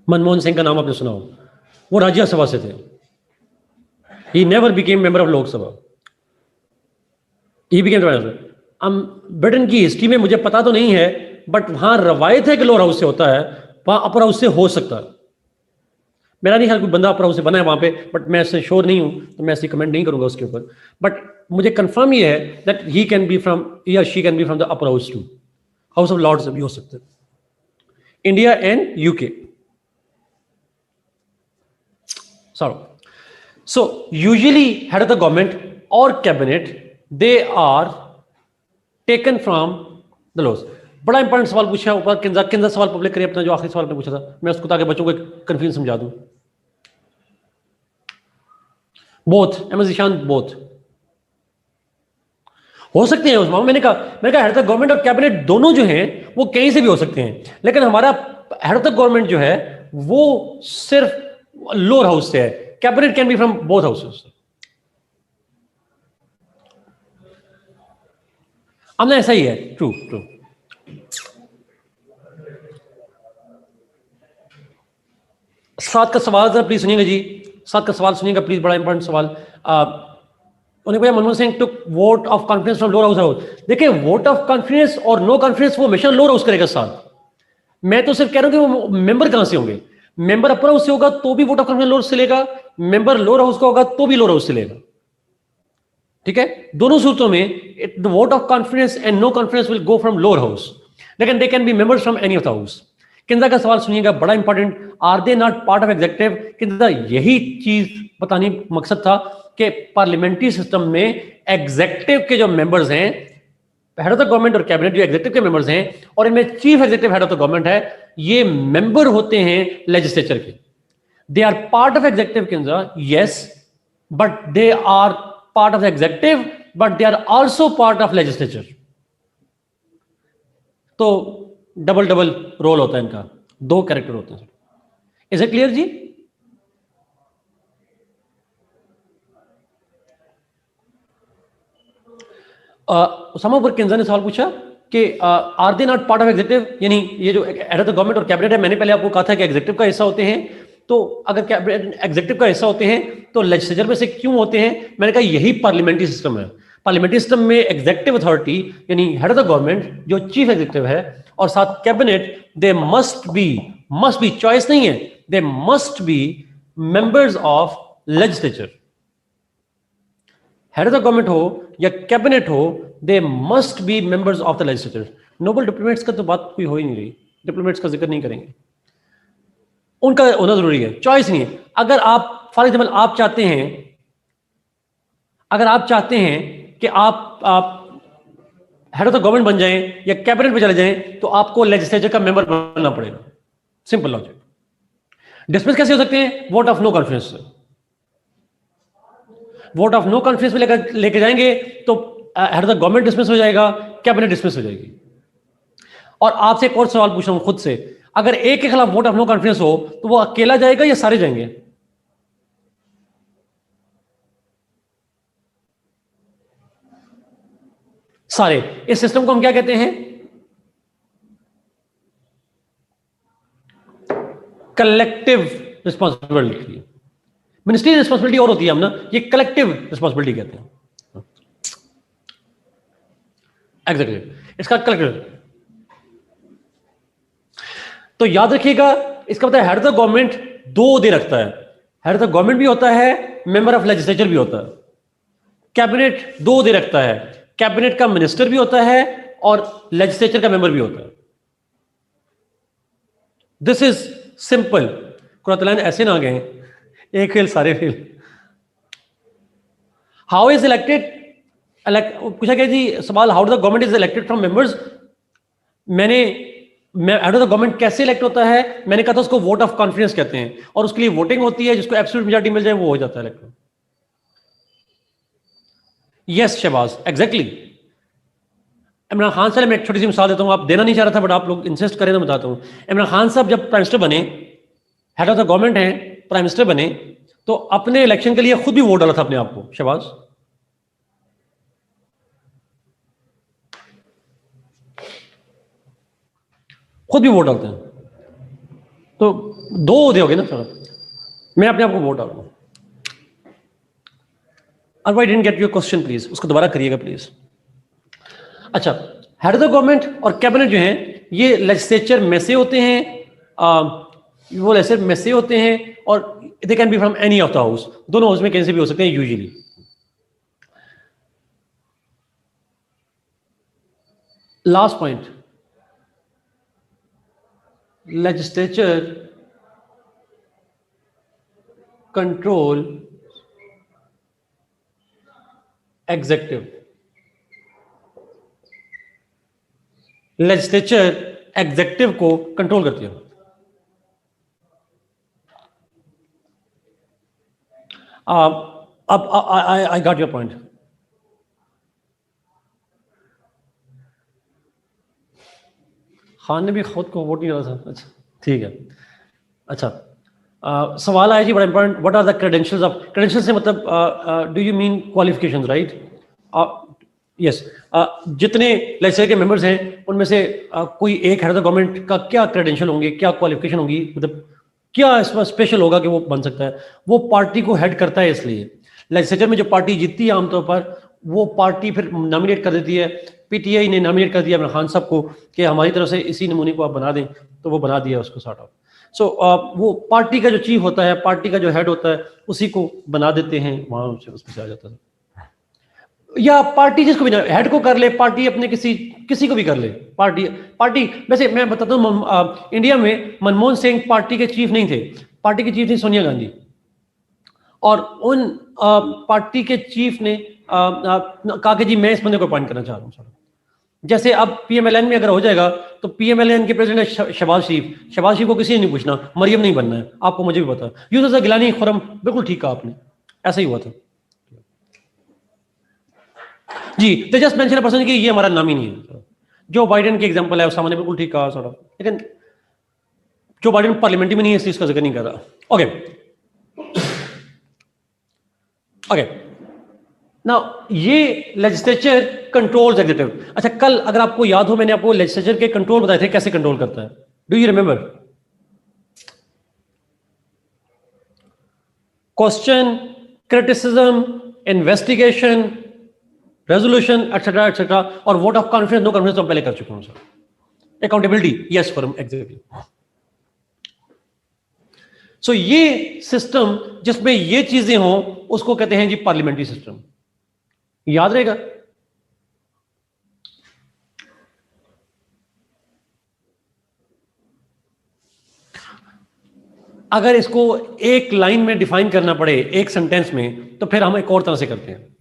S1: मनमोहन सिंह का नाम आपने सुना हो, वो राज्यसभा से थे। He never became member of Lok Sabha, he became Britain की हिस्ट्री में मुझे पता तो नहीं है, बट वहां रवायत है कि लोअर हाउस से होता है, वहां अपर हाउस से हो सकता है। मेरा नहीं ख्याल कोई बंदा अपर हाउस से बना है वहां पे, बट मैं इससे श्योर नहीं हूं, तो मैं ऐसे कमेंट नहीं करूंगा उसके ऊपर। बट मुझे कंफर्म ये है that he can be from, या she can be from the upper house too, house of lords भी हो सकते हैं, India and UK. So usually head of the government or cabinet, they are taken from the laws. बड़ा important सवाल पूछा ऊपर, किंजा सवाल पब्लिक करिए अपना, जो आखिरी सवाल आपने पूछा था, मैं उसको ताकि बच्चों को कंफ्यूजन समझा दूं। बोथ, अहमद ईशान, बोथ हो सकते हैं। उसमें मैंने कहा हेड ऑफ द गवर्नमेंट और कैबिनेट दोनों जो हैं वो कहीं से भी हो सकते हैं, लेकिन हमारा हेड ऑफ द गवर्नमेंट जो है वो सिर्फ लोअर हाउस से है, cabinet can be from both houses. अब ना ऐसा ही है, ट्रू ट्रू। सात का सवाल जरा प्लीज सुनिएगा जी, सात का सवाल सुनिएगा प्लीज, बड़ा इंपॉर्टेंट सवाल। उन्हें भैया Manmohan Singh took vote of confidence from lower house. देखिए, वोट ऑफ कॉन्फिडेंस और नो कॉन्फिडेंस वो हमेशा लोअर हाउस करेगा साथ। मैं तो सिर्फ कह रहा हूं कि वो मेंबर कहां से होंगे। मेंबर अपर हाउस से होगा तो भी वोट ऑफ कॉन्फिडेंस लोअर से लेगा, मेंबर लोअर हाउस का होगा तो भी लोअर हाउस से लेगा। ठीक है, दोनों सूरतों में the vote of confidence and no confidence will go from lower house, लेकिन they can be members from any of the house. Kinda का सवाल सुनिएगा, बड़ा important, are they not part of executive. Kinda यही चीज बतानी मकसद था कि पार्लियामेंट्री सिस्टम में एग्जीक्यूटिव के जो मेंबर्स हैं, हेड ऑफ द गवर्नमेंट और कैबिनेट जो एग्जीक्यूटिव के मेंबर्स हैं, और इनमें chief executive head of the government है, ये मेंबर होते हैं लेजिस्लेचर के। They are part of executive Kinza, yes, but they are part of executive, but they are also part of legislature. तो डबल डबल रोल होता है इनका, दो कैरेक्टर होते हैं। इज इट क्लियर जी? उसामा पर किंजा ने सवाल पूछा कि are they not part of executive, यानी ये जो हेड ऑफ द गवर्नमेंट और कैबिनेट है, मैंने पहले आपको कहा था कि एग्जीक्यूटिव का हिस्सा होते हैं, तो अगर एग्जीक्यूटिव का हिस्सा होते हैं तो लेजिस्लेचर में से क्यों होते हैं? मैंने कहा यही पार्लियामेंट्री सिस्टम है। पार्लियामेंट्री सिस्टम में एग्जीक्यूटिव अथॉरिटी यानी हेड ऑफ द गवर्नमेंट जो चीफ एग्जीक्यूटिव है, और साथ cabinet, they must be, choice नहीं है, they must be members of legislature. Head of the government हो या कैबिनेट हो, they must be members of the legislature. Noble diplomats का तो बात कोई हो ही नहीं रही, डिप्लोमेट्स का जिक्र नहीं करेंगे, उनका होना जरूरी है, चॉइस नहीं है। अगर आप फॉर एग्जाम्पल आप चाहते हैं कि आप हेड ऑफ द गवर्नमेंट बन जाएं या कैबिनेट में चले जाएं, तो आपको लेजिस्लेचर का मेंबर बनना पड़ेगा, सिंपल लॉजिक। डिसमिस कैसे हो सकते हैं? वोट ऑफ नो कॉन्फिडेंस से। वोट ऑफ नो कॉन्फिडेंस में लेके जाएंगे तो head of the government dismiss हो जाएगा, कैबिनेट डिसमिस हो जाएगी। और आपसे एक और सवाल पूछ रहा हूं खुद से, अगर एक के खिलाफ वोट ऑफ नो कॉन्फिडेंस हो तो वो अकेला जाएगा या सारे जाएंगे? सारे। इस सिस्टम को हम क्या कहते हैं? कलेक्टिव रिस्पॉन्सिबिलिटी है। मिनिस्ट्रियल रिस्पॉन्सिबिलिटी और होती है हम ना, ये कलेक्टिव रिस्पॉन्सिबिलिटी कहते हैं। एग्जैक्टली, इसका कलेक्टिव। तो याद रखिएगा, इसका मतलब हेड ऑफ द गवर्नमेंट दो दे रखता है। हेड ऑफ द गवर्नमेंट भी होता है, मेंबर ऑफ लेजिस्लेचर भी होता है। कैबिनेट दो दे रखता है, कैबिनेट का मिनिस्टर भी होता है और लेजिस्लेचर का मेंबर भी होता है। This is simple. कुरान ऐसे ना गए, एक फेल सारे फेल। हाउ इज इलेक्टेड, पूछा गया जी सवाल, how the government is elected from members. Head of the government कैसे इलेक्ट होता है, मैंने कहा था उसको वोट ऑफ कॉन्फिडेंस कहते हैं, और उसके लिए वोटिंग होती है, जिसको एब्सोल्यूट मेजॉरिटी मिल जाए वो हो जाता है elect. Yes Shahbaz, exactly. Imran Khan sahab, मैं एक छोटी सी मिसाल देता हूं, आप देना नहीं चाह रहा था बट आप लोग इंसिस्ट करें तो बताता हूं। इमरान खान साहब जब प्राइम मिनिस्टर बने, हेड ऑफ द गवर्नमेंट हैं, प्राइम मिनिस्टर बने, तो अपने इलेक्शन के लिए खुद भी वोट डाला था अपने आप को। शहबाज, खुद भी वोट डालते हैं, तो दो दोगे ना सर, मैं अपने आप को वोट डालूंगा। I didn't get your question, please उसको दोबारा करिएगा प्लीज। अच्छा, हेड ऑफ द गवर्नमेंट और कैबिनेट जो हैं ये लेजिस्लेचर में से होते हैं, वो लेजिस्लेचर में से होते हैं, और दे can be from any of the house, दोनों हाउस में कहीं से भी हो सकते हैं usually. Last point, legislature control executive. Legislature executive को कंट्रोल करती है। अब I got your point. Khan ने भी खुद को वोट नहीं डाला था, अच्छा ठीक है। अच्छा, सवाल आया जी बड़ा important, what are the credentials of, credentials से मतलब do you mean qualifications, right? Yes, जितने लेजिस्लेचर के मेंबर्स हैं उनमें से कोई एक हेड ऑफ द गवर्नमेंट का क्या क्रेडेंशियल होंगे, क्या क्वालिफिकेशन होगी, मतलब क्या इसमें स्पेशल होगा कि वो बन सकता है? वो पार्टी को हेड करता है, इसलिए लेजिस्लेचर में जो पार्टी जीतती है आमतौर पर वो पार्टी फिर नॉमिनेट कर देती है। पीटीआई ने नॉमिनेट कर दिया इमरान खान साहब को कि हमारी तरफ से इसी नमूने को आप बना दें, तो वो बना दिया उसको सॉर्ट ऑफ। सो वो पार्टी का जो चीफ होता है, पार्टी का जो हेड होता है, उसी को बना देते हैं, वहां से उसमें से आ जाता है। या पार्टी जिसको भी हेड को कर ले, पार्टी अपने किसी को भी कर ले, पार्टी वैसे मैं बताता हूँ, इंडिया में मनमोहन सिंह पार्टी के चीफ नहीं थे, पार्टी के चीफ थी सोनिया गांधी, और उन पार्टी के चीफ ने कहा कि जी मैं इस बंदे को अपॉइंट करना चाह रहा हूँ। जैसे अब पीएमएलएन में अगर हो जाएगा तो पीएमएलएन के प्रेसिडेंट है शहबाज शरीफ को किसी ने नहीं पूछना, मरियम नहीं बनना है, आपको मुझे भी पता है। यूसुफ गिलानी, खुरम, बिल्कुल ठीक कहा आपने, ऐसा ही हुआ था जी। तो जस्ट मेंशन पर्सन कि ये हमारा नाम ही नहीं है। जो बाइडेन की एग्जांपल है, सामने बिल्कुल ठीक कहा सॉर्ट ऑफ, लेकिन जो बाइडेन पार्लियामेंट में नहीं है इसलिए इसका जिक्र नहीं कर रहा। ओके ओके, नाउ ये लेजिस्लेचर कंट्रोल्स एग्जीक्यूटिव। अच्छा, कल अगर आपको याद हो मैंने आपको लेजिस्लेचर के कंट्रोल बताए थे, कैसे कंट्रोल करता है, do you remember? Question, criticism, investigation, resolution etcetera etcetera, और vote of confidence, no confidence तो पहले कर चुका हूं sir. Accountability, yes for exactly. So ये सिस्टम जिसमें ये चीजें हों उसको कहते हैं जी पार्लियामेंट्री सिस्टम, याद रहेगा। अगर इसको एक लाइन में डिफाइन करना पड़े, एक सेंटेंस में, तो फिर हम एक और तरह से करते हैं।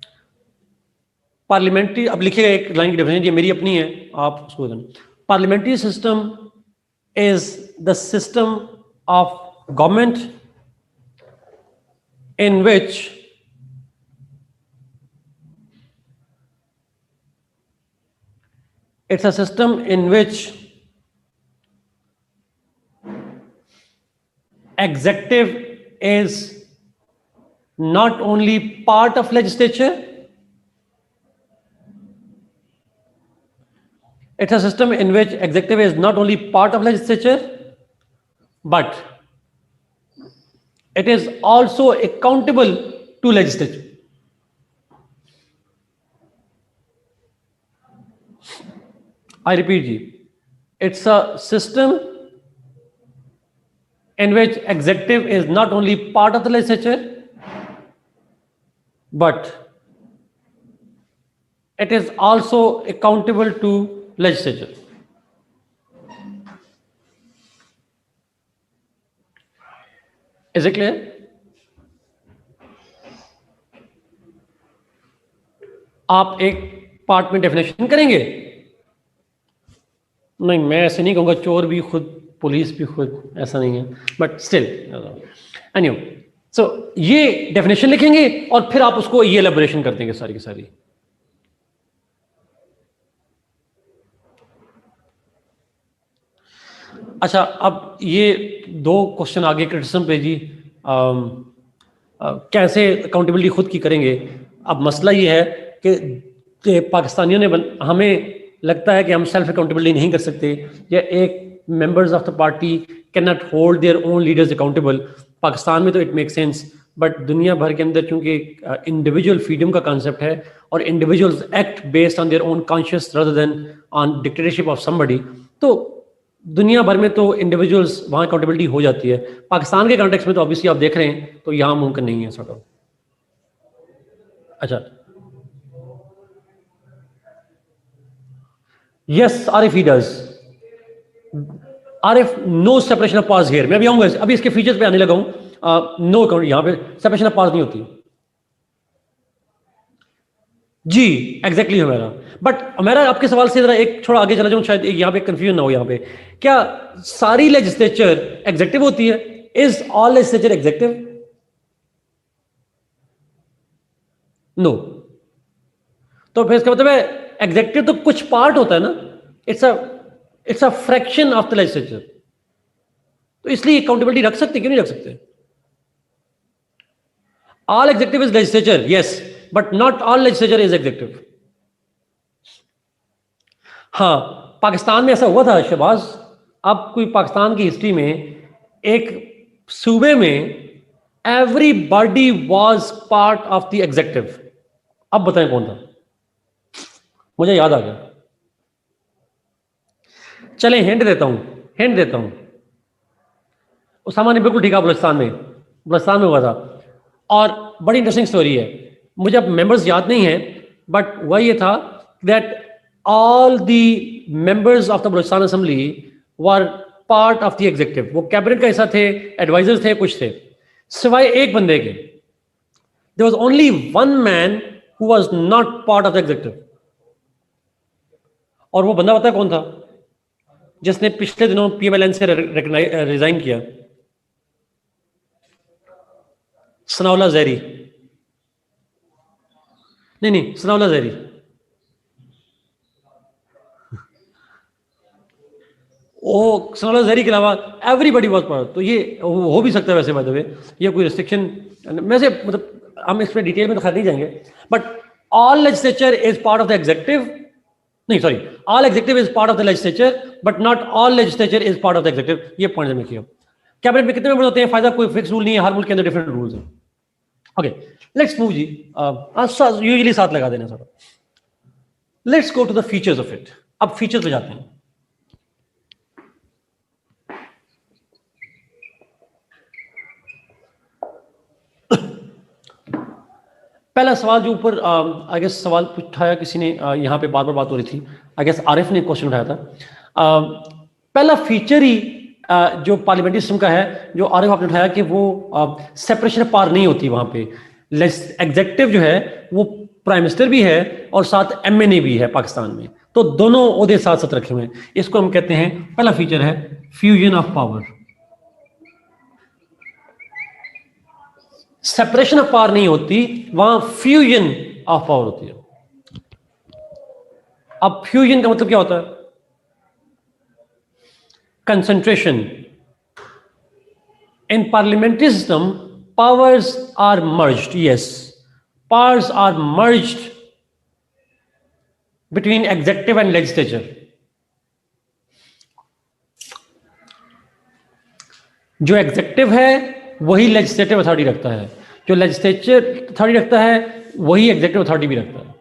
S1: पार्लियामेंट्री, अब लिखिएगा एक लाइन की डिफिनेशन, ये मेरी अपनी है, आप उसको parliamentary system is the system of government in which it's a system in which executive is not only part of legislature, it's a system in which executive is not only part of legislature but It is also accountable to legislature. I repeat, it's a system in which executive is not only part of the legislature, but it is also accountable to legislature. Is it clear? आप एक part में definition करेंगे? नहीं, मैं ऐसे नहीं कहूँगा चोर भी खुद, पुलिस भी खुद, ऐसा नहीं है, बट स्टिल एनीवे, सो ये डेफिनेशन लिखेंगे और फिर आप उसको ये एलेबोरेशन कर देंगे सारी की सारी. अच्छा, अब ये दो क्वेश्चन आगे क्रिटिसिज्म पे जी, कैसे अकाउंटेबिलिटी खुद की करेंगे. अब मसला ये है कि पाकिस्तानियों ने हमें लगता है कि हम सेल्फ अकाउंटेबिलिटी नहीं कर सकते, या एक members of the party can not hold their own leaders accountable. Pakistan में तो इट मेक सेंस, बट दुनिया भर के अंदर चूंकि इंडिविजुअल फ्रीडम का कॉन्सेप्ट है और individuals act based on their own conscious rather than on dictatorship of somebody, तो दुनिया भर में तो इंडिविजुअल्स वहाँ अकाउंटेबिलिटी हो जाती है. पाकिस्तान के कॉन्टेक्स्ट में तो ऑब्वियसली आप देख रहे हैं, तो यहाँ मुमकिन नहीं है सॉर्ट ऑफ. अच्छा, yes Arif, he does. Arif, no separation of powers here. मैं भी आऊंगा, अभी इसके फीचर्स पे आने लगा हूं. नो अकाउंट, यहाँ पे सेपरेशन ऑफ पावर्स नहीं होती जी. एग्जैक्टली हमारा, बट हमारा आपके सवाल से जरा एक थोड़ा आगे चला जाऊं, शायद यहाँ पे कंफ्यूजन ना हो. यहाँ पे क्या सारी लेजिस्लेचर एग्जेक्टिव होती है? Is all legislature executive? No. तो फिर इसका मतलब है एग्जेक्टिव तो कुछ पार्ट होता है ना, it's a fraction of the legislature. तो इसलिए अकाउंटेबिलिटी रख सकते, क्यों नहीं रख सकते? All executive is legislature, yes, but not all legislature is executive. हाँ, पाकिस्तान में ऐसा हुआ था शहबाज. अब कोई पाकिस्तान की हिस्ट्री में एक सूबे में everybody was part of the adjective. अब बताएं कौन था? मुझे याद आ गया. चलें, हिंट देता हूं. उसामा ने बिल्कुल ठीक है, बलूचिस्तान में हुआ था. और बड़ी इंटरेस्टिंग स्टोरी है. मुझे अब मेंबर्स याद नहीं है, बट वह ये था that all the members of the Balochistan assembly were part of the executive. वो कैबिनेट का हिस्सा थे, एडवाइजर्स थे, कुछ थे, सिवाय एक बंदे के. There was only one man who was not part of the executive. और वो बंदा पता है कौन था? जिसने पिछले दिनों पीएमएलएन से रिजाइन किया. सनाउल्लाह ज़हरी. नहीं, सनाउल्लाह ज़हरी. वो सनाउल्लाह ज़हरी के अलावा एवरीबॉडी वाज पार्ट. तो ये हो भी सकता है वैसे, बाय द वे, ये कोई रिस्ट्रिक्शन वैसे, मतलब हम इसमें डिटेल में तो खैर नहीं जाएंगे. But all legislature is part of the executive. नहीं, sorry, all executive is part of the legislature, but not all legislature is part of the executive. ये पॉइंट में किया. कैबिनेट में कितने मेंबर होते हैं? फायदा कोई फिक्स रूल नहीं है, हर मुल्क के अंदर डिफरेंट रूल्स हैं. ओके, लेट्स मूव जी. यूजुअली साथ लगा देना sir. Let's go to the features of it. अब फीचर्स पे जाते हैं. पहला सवाल जो ऊपर आई गेस सवाल उठाया किसी ने, यहाँ पे बार बात हो रही थी, आई गेस आरिफ ने क्वेश्चन उठाया था. पहला फीचर ही जो पार्लियामेंट्री सिस्टम का है, जो आरिफ आपने उठाया, कि वो सेपरेशन ऑफ पावर नहीं होती वहां पे. एग्जेक्टिव जो है वो प्राइम मिनिस्टर भी है और साथ एमएनए भी है पाकिस्तान में, तो दोनों ओहदे साथ साथ रखे हुए हैं. इसको हम कहते हैं, पहला फीचर है fusion of power. Separation of power नहीं होती, वहां फ्यूजन ऑफ पावर होती है. अब फ्यूजन का मतलब क्या होता है? Concentration. In parliamentary system powers are merged. Yes, powers are merged between executive and legislature. जो एग्जेक्टिव है वही लेजिस्लेटिव अथॉरिटी रखता है, जो लेजिस्लेचर अथॉरिटी रखता है वही एग्जीक्यूटिव अथॉरिटी भी रखता है।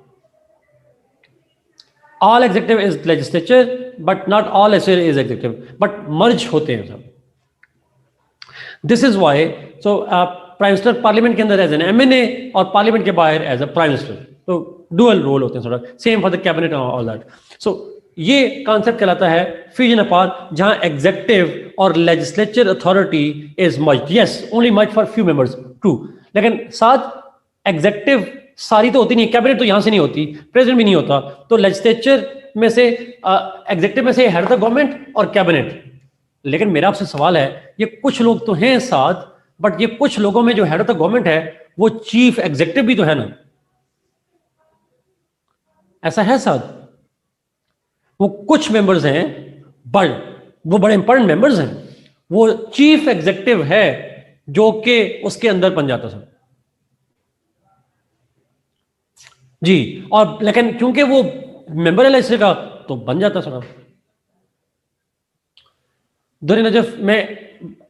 S1: All executive is legislature but not all legislature is executive, but merge होते हैं सब। This is why so prime minister parliament के अंदर एज एन एमएनए और पार्लियामेंट के बाहर एज अ प्राइम मिनिस्टर, तो डुअल रोल होते हैं थोड़ा, same for the cabinet all that. So ये कॉन्सेप्ट कहलाता है फ्यूजन ऑफ पावर, जहां एग्जीक्यूटिव और legislature authority is merged. Yes, only merge for few members, true, लेकिन साथ एग्जीक्यूटिव सारी तो होती नहीं, कैबिनेट तो यहां से नहीं होती, प्रेसिडेंट भी नहीं होता, तो लेजिस्लेचर में से एग्जीक्यूटिव में से हेड ऑफ द गवर्नमेंट और कैबिनेट। लेकिन मेरा आपसे सवाल है, ये कुछ लोग तो हैं साथ, बट ये कुछ लोगों में जो हेड ऑफ द गवर्नमेंट है वो चीफ एग्जीक्यूटिव भी तो है ना, ऐसा है साथ। वो कुछ मेंबर्स हैं बट वो बड़े इंपॉर्टेंट मेंबर्स हैं, वो चीफ एग्जीक्यूटिव है जो कि उसके अंदर बन जाता सब जी। और लेकिन क्योंकि वो मेंबर है लेजिस्लेचर का तो बन जाता सर। दुर्र नजफ, मैं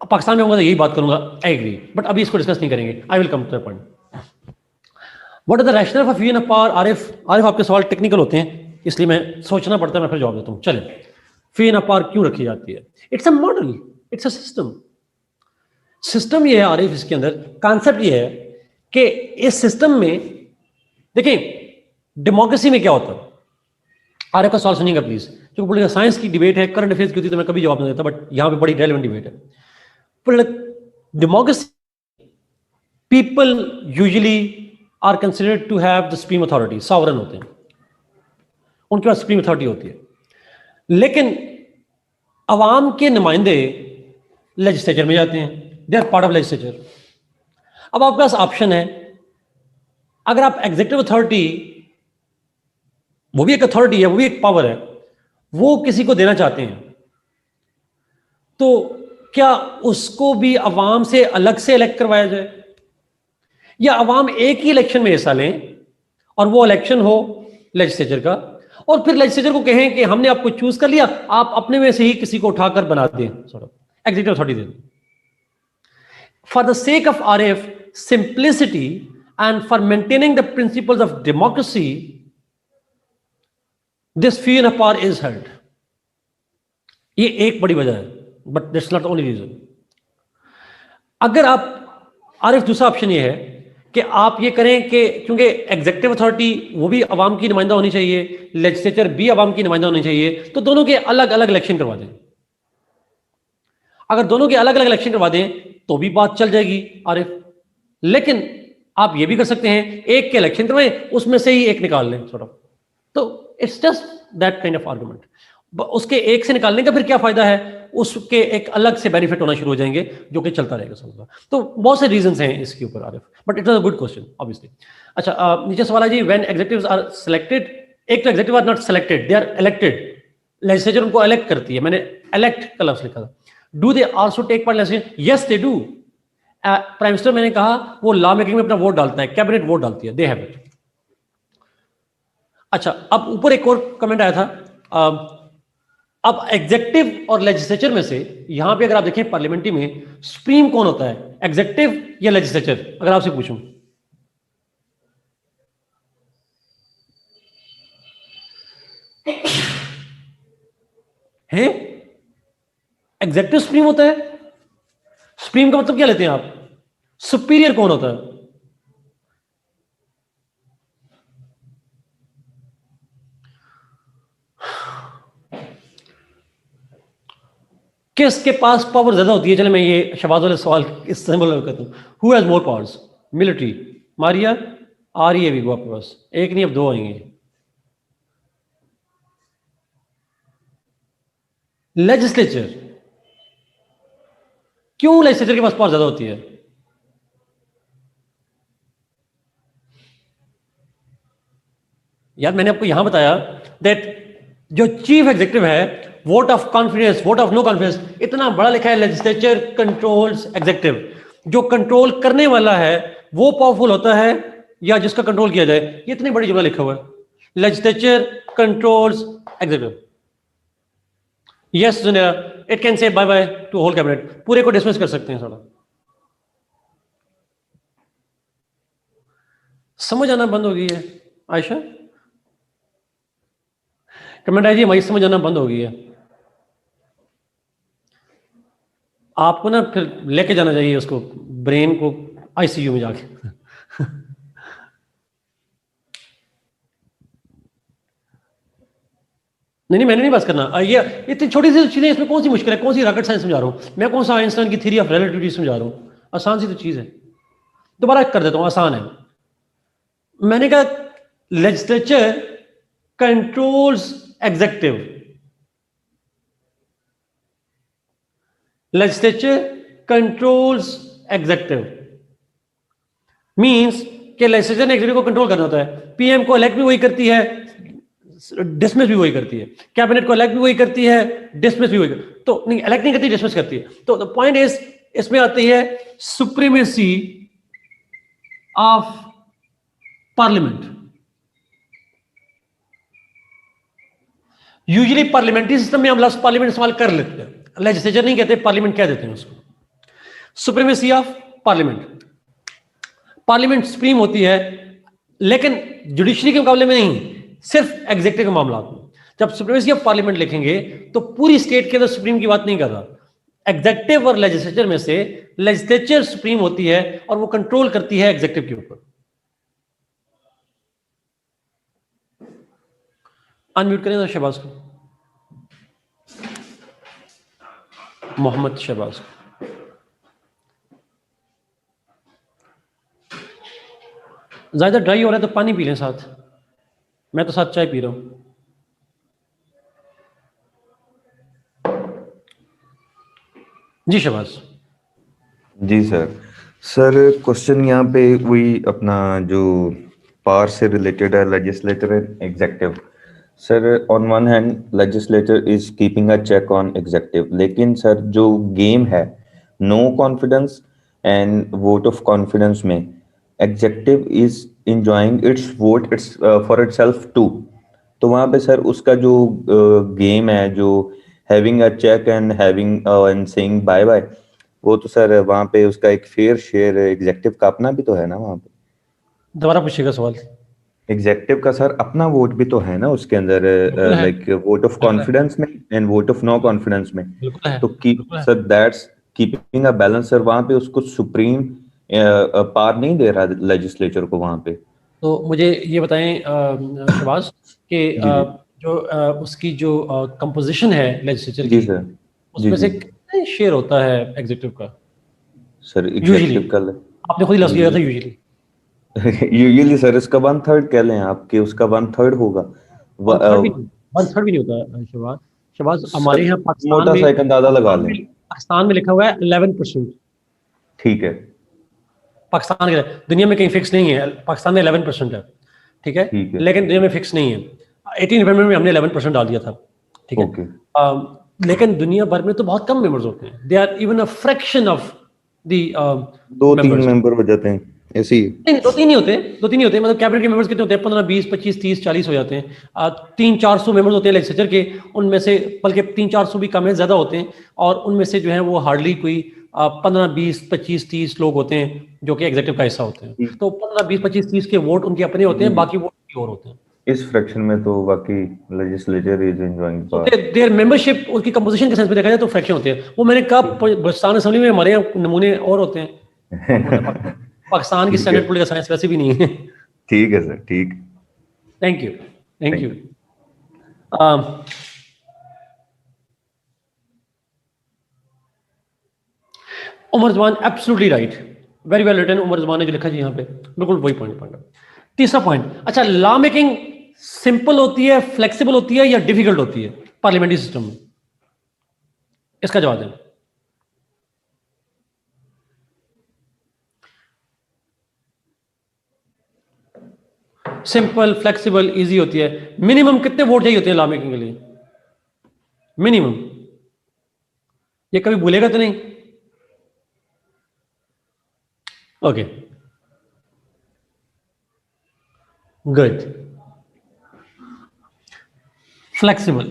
S1: पाकिस्तान में होऊंगा तो यही बात करूंगा, आई एग्री, बट अभी इसको डिस्कस नहीं करेंगे, I will come to the point. What are the rational for fusion of power? Arif आपके सवाल टेक्निकल होते हैं इसलिए मैं सोचना पड़ता है, मैं फिर जवाब देता हूं। चले, फ्यूजन ऑफ पावर क्यों रखी जाती है? It's a model, it's a system. System ये है आरिफ, इसके अंदर कॉन्सेप्ट ये है कि इस सिस्टम में देखिए डेमोक्रेसी में क्या होता है। आरिफ का सवाल सुनिएगा प्लीज, क्योंकि पॉलिटिकल साइंस की डिबेट है, करंट अफेयर्स की होती तो मैं कभी जवाब नहीं देता, बट यहां पे बड़ी रेलेवेंट डिबेट है। Democracy, people usually are considered to have the supreme authority, sovereign होते हैं, उनके पास सुप्रीम अथॉरिटी होती है। लेकिन अवाम के नुमाइंदे लेजिस्लेचर में जाते हैं, they are part of legislature. अब आपके पास ऑप्शन है, अगर आप एग्जीक्यूटिव अथॉरिटी, वो भी एक अथॉरिटी है, वो भी एक पावर है, वो किसी को देना चाहते हैं, तो क्या उसको भी अवाम से अलग से इलेक्ट करवाया जाए, या अवाम एक ही इलेक्शन में हिस्सा लें और वो इलेक्शन हो लेजिस्लेचर का, और फिर लेजिस्लेचर को कहें कि हमने आपको चूज कर लिया, आप अपने में से ही किसी को उठाकर बना दें, एग्जीक्यूटिव अथॉरिटी दे दें। For the sake of RF simplicity and for maintaining the principles of democracy, this fusion of power is held. ये एक बड़ी वजह है, but that's not only reason. अगर आप आरिफ, दूसरा ऑप्शन ये है कि आप ये करें कि क्योंकि एग्जीक्यूटिव अथॉरिटी वो भी अवाम की नुमाइंदा होनी चाहिए, लेजिस्लेचर भी अवाम की नुमाइंदा होनी चाहिए, तो दोनों के अलग अलग इलेक्शन करवा दें। अगर दोनों के अलग अलग इलेक्शन करवा दें तो भी बात चल जाएगी आरिफ। लेकिन आप ये भी कर सकते हैं, एक के इलेक्शन करवाएं, उसमें से ही एक निकाल लें तो it's just that kind of argument. उसके एक से निकालने का फिर क्या फायदा है, उसके एक अलग से बेनिफिट होना शुरू हो जाएंगे जो कि चलता रहेगा समझा। तो बहुत से रीजंस हैं इसके ऊपर Arif, but it was a good question obviously. अच्छा, नीचे सवाल है जी, व्हेन एग्जीक्यूटिव्स आर सिलेक्टेड, एक तो executive are not selected, they are elected, legislature उनको इलेक्ट करती है, मैंने इलेक्ट का लफ्ज लिखा था। Do they also take part legislation? Yes they do. Prime minister, मैंने कहा, वो लॉ मेकिंग में अपना वोट डालता है, कैबिनेट वोट डालती है, दे हैव इट। अच्छा, अब ऊपर एक और कमेंट आया था, अब एग्जीक्यूटिव और लेजिस्लेचर में से यहां पे अगर आप देखें पार्लियामेंट्री में सुप्रीम कौन होता है, एग्जीक्यूटिव या लेजिस्लेचर? अगर आपसे पूछूं, है एग्जीक्यूटिव सुप्रीम होता है। सुप्रीम का मतलब क्या लेते हैं आप? सुपीरियर कौन होता है? किसके पास पावर ज्यादा होती है? चले मैं ये शहबाज वाले सवाल इस सिंबल करता हूं, who has more powers? Military, Maria, आ रही है भी आपके पास, एक नहीं अब दो आएंगे। लेजिस्लेचर, क्यों लेजिस्लेचर के पास पावर ज्यादा होती है? यार मैंने आपको यहां बताया दैट जो चीफ एग्जीक्यूटिव है, vote of confidence, vote of no confidence, इतना बड़ा लिखा है, लेजिस्लेचर कंट्रोल्स एग्जीक्यूटिव। जो कंट्रोल करने वाला है वो पावरफुल होता है या जिसका कंट्रोल किया जाए? ये इतनी बड़ी जुमला लिखा हुआ है, legislature controls executive. Yes Junia, it can say bye bye to whole cabinet, पूरे को डिसमिस कर सकते हैं सारा। समझ आना बंद हो गई है आयशा? कमेंट आई जी हमारी समझ आना बंद हो गई है। आपको ना फिर लेके जाना चाहिए उसको, ब्रेन को आईसीयू में जाके। नहीं नहीं, मैंने नहीं बात करना। ये इतनी छोटी सी चीजें, इसमें कौन सी मुश्किल है? कौन सी रॉकेट साइंस समझा रहा हूँ मैं? कौन सा आइंस्टाइन की थ्योरी ऑफ रिलेटिविटी समझा रहा हूँ? आसान सी तो चीज है। दोबारा कर देता हूँ, आसान है। मैंने कहा legislature controls executive. Legislature controls executive means कि लेजिस्लेचर ने एग्जीक्यूटिव को कंट्रोल करना होता है। पीएम को इलेक्ट भी वही करती है, डिसमिस भी वही करती है। कैबिनेट को इलेक्ट भी वही करती है, डिसमिस भी वही करती है। तो नहीं, इलेक्ट नहीं करती, डिसमिस करती है। तो द पॉइंट इज, इसमें आती है supremacy of parliament. Usually parliamentary system में हम लफ्ज पार्लियामेंट इस्तेमाल कर लेते हैं, लेजिस्लेचर नहीं कहते, पार्लियामेंट कह देते हैं उसको। Supremacy of parliament, parliament supreme होती है, लेकिन जुडिशरी के मुकाबले में नहीं, सिर्फ एग्जीक्यूटिव के मामला में। जब सुप्रीमेसी ऑफ पार्लियामेंट लिखेंगे तो पूरी स्टेट के अंदर सुप्रीम की बात नहीं कर रहा। एग्जीक्यूटिव और लेजिस्लेचर में से लेजिस्लेचर सुप्रीम होती है और वो कंट्रोल करती है एग्जीक्यूटिव के ऊपर। अनम्यूट करें ना शहबाज को, मोहम्मद शहबाज को। ज्यादा ड्राई हो रहा है तो पानी पी लें साथ, मैं तो साथ चाय पी रहा हूं। जी शहबाज।
S2: जी सर। सर क्वेश्चन यहाँ पे वही अपना जो पावर से रिलेटेड है, legislator and executive. Sir on one hand legislator is keeping a check on executive, लेकिन सर जो गेम है no confidence and vote of confidence में executive is enjoying its vote its for itself too. तो वहां पे sir उसका जो game है, जो having a check and having and saying bye bye, वो तो सर वहां पे उसका एक फेयर शेयर एग्जेक्टिव का अपना भी तो है ना वहां पे।
S1: दोबारा पूछिएगा सवाल।
S2: एग्जेक्टिव का सर अपना वोट भी तो है ना उसके अंदर,
S1: बिल्कुल है,
S2: लाइक वोट ऑफ
S1: बिल्कुल है,
S2: कॉन्फिडेंस में and vote of no confidence में।
S1: बिल्कुल है,
S2: तो की
S1: बिल्कुल है।
S2: Sir that's keeping a balance sir, वहां पे उसको सुप्रीम पावर नहीं दे रहा लेजिस्लेचर को वहां पे।
S1: तो मुझे ये बताएं शहबाज कि
S2: जी जी।
S1: जो उसकी जो कंपोजिशन है लेजिस्लेचर
S2: जी
S1: की,
S2: सर। जी
S1: उसमें
S2: जी।
S1: से कितने शेयर होता है एग्जीक्यूटिव का?
S2: सर
S1: यूजुअली,
S2: एग्जेक्टिव का
S1: आपने खुद ही लफ्ज लिया था
S2: यूजुअली
S1: यूजुअली।
S2: यूजुअली सर इसका वन थर्ड कह लें आपके, उसका वन थर्ड होगा।
S1: वन थर्ड भी नहीं, वन थर्ड भी नहीं होता शहबाज। शहबाज हमारे
S2: सर
S1: यहाँ पाकिस्तान
S2: मोटा
S1: में,
S2: सा एक अंदाजा लगा लें।
S1: पाकिस्तान में लिखा हुआ है 11%।
S2: ठीक है।
S1: पाकिस्तान के, दुनिया में कहीं फिक्स नहीं है, पाकिस्तान में 11% है, ठीक है,
S2: ठीक है।
S1: लेकिन दुनिया में फिक्स नहीं है। 18 नवंबर में हमने 11% डाल दिया था, ठीक है।
S2: ओके।
S1: लेकिन दुनिया भर में तो बहुत कम मेंबर्स होते हैं, they are even a fraction of the
S2: दो तीन
S1: मेंबर्स।
S2: मेंबर हो जाते हैं ऐसे ही।
S1: नहीं, दो तीन ही होते हैं, दो तीन ही होते हैं। मतलब कैबिनेट के मेंबर्स कितने होते हैं? 15, 20, 25, 30, 40 हो जाते हैं। 300-400 मेंबर्स होते हैं लेजिस्लेचर के, उनमें से बल्कि 300-400 भी कम है, ज्यादा होते हैं। और उनमें से जो है वो हार्डली कोई 15, 20, 25, 30 लोग होते हैं जो कि एग्जीक्यूटिव का हिस्सा होते हैं।
S2: ठीक।
S1: तो 15, 20, 25, 30 के वोट उनके अपने होते
S2: जी
S1: हैं,
S2: जी।
S1: बाकी वोट की और होते हैं।
S2: इस फ्रैक्शन में तो बाकी लेजिस्लेचर इज एंजॉइंग
S1: तो
S2: पावर।
S1: देयर मेंबरशिप, उसकी कंपोजिशन के सेंस में देखा जाए तो फ्रैक्शन होते हैं। वो मैंने कहा पाकिस्तान असेंबली में हमारे यहाँ नमूने और होते हैं। मतलब पाकिस्तान की
S2: ठीक है।
S1: स्टैंडर्ड पॉलिटिकल साइंस वैसे भी नहीं है।
S2: ठीक है सर, ठीक।
S1: Thank you, thank you.
S2: Thank you.
S1: Umar Zaman absolutely right, very well written. Umar Zaman ने जो लिखा जी यहाँ पे, बिल्कुल वही पॉइंट। तीसरा पॉइंट, अच्छा, लॉ मेकिंग सिंपल होती है, फ्लेक्सिबल होती है या डिफिकल्ट होती है पार्लियामेंट्री सिस्टम में? इसका जवाब दें। सिंपल, फ्लेक्सिबल, इजी होती है। मिनिमम कितने वोट चाहिए होते हैं लॉ मेकिंग के लिए? मिनिमम, ये कभी भूलेगा तो नहीं? Okay, good. फ्लेक्सिबल,